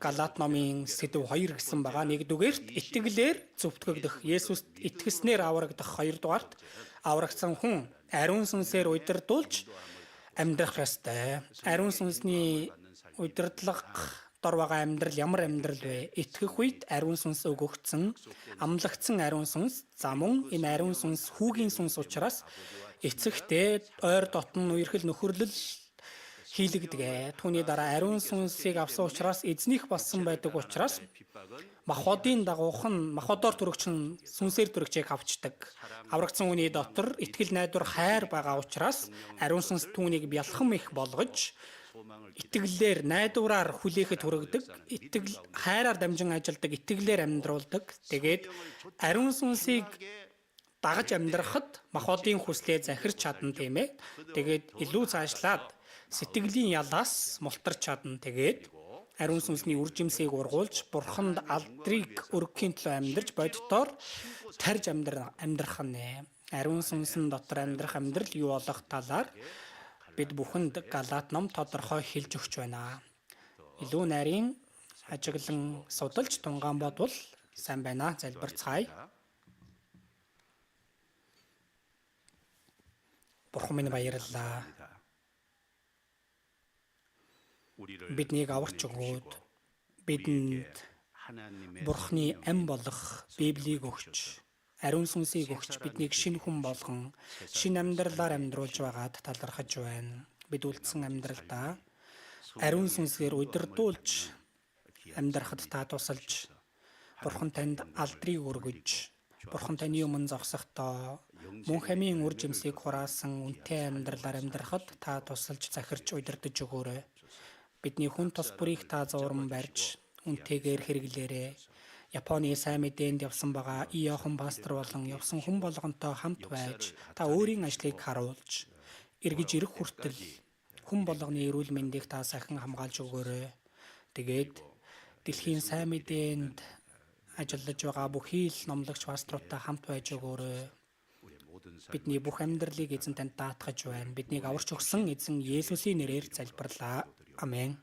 Галаат номын сэдв 2 гэсэн байгаа. Нэгдүгээрт итгэлээр зөвтгөгдөх, Есүст итгэснээр аврагдах. Хоёрдугаарт аврагдсан хүн ариун сүнсээр удирдуулж амьдрах ёстой. Ариун сүнсний удирдлага дор байгаа амьдрал ямар амьдрал вэ? Итгэх үед ариун сүнс өгөгдсөн, амлагдсан ариун сүнс, за мөн энэ ариун сүнс хүүгийн сүнс учраас эцэгтэй ойр дотн үерхэл нөхөрлөл хийлэгдэгэ. Түүний дараа ариун сүнсийг авсан учраас эзнийх болсон байдаг учраас махбодын дагуухан махбодоор төрөгчн сүнсээр төрөгчийг авчдаг. Аврагдсан хүний дотор итгэл найдвар хайр байгаа учраас ариун сүнс түүнийг бялхам их болгож итгэлээр найдвараар хүлээхэд хүргэдэг, итгэл хайраар дамжин ажилдаг, итгэлээр амьдруулдаг. Тэгээд ариун сүнсийг дагаж амьдрахад махбодын хүслээ захирч чадна тийм ээ. Тэгээд илүү цаашлаад сэтгэлийн ялаас мултарч чадна. Тэгээд ариун сүнсний үржимсийг ургуулж бурханд алдрыг өргөхийн төлөө амьдарч боддоор тарж амьдрах нь. Ариун сүнсэн дотор амьдрах амьдрал юу болох талаар бид бүхэнд Галаат ном тодорхой хэлж өгч байна. Илүү нарийн ажиглан судалж тунгаан бодвол сайн байна. Залбирцгаая. Бурхан минь баярлалаа. Биднийг аварч өгөөд бидэнд Бурханы ам болох Библийг өгч, ариун сүнсийг өгч биднийг шинэ хүн болгон шинэ амьдралаар амьдруулж байгаад талархаж байна. Бид үлдсэн амьдралдаа ариун сүнсээр удирдуулж амьдрахад та тусалж, Бурхан танд алдрыг өргөж, Бурхан таны өмнө зогсохдоо мөн хамийн үр жимсийг хураасан үнэтэй амьдралаар амьдрахад та тусалж захирч удирдах өгөөрэй. Бидний хүн тус бүрийг та зурман барьж үнтэйгээр хэрэглээрэй. Японы сайн мэдээнд явсан байгаа Иохан пастор болон явсан хүн болгонтой хамт байж та өөрийн ажлыг харуулж эргэж ирэх хүртэл хүн болгоны эрүүл мэндийг та сахин хамгаалж өгөөрэй. Тэгээд дэлхийн сайн мэдээнд ажиллаж байгаа бүхий л номлогч пасторуудтай хамт байж өгөөрэй. Бидний бүх амьдралыг эзэн танд даатгаж байна. Биднийг аварч өгсөн эзэн Есүсийн нэрээр залбирлаа. Амен.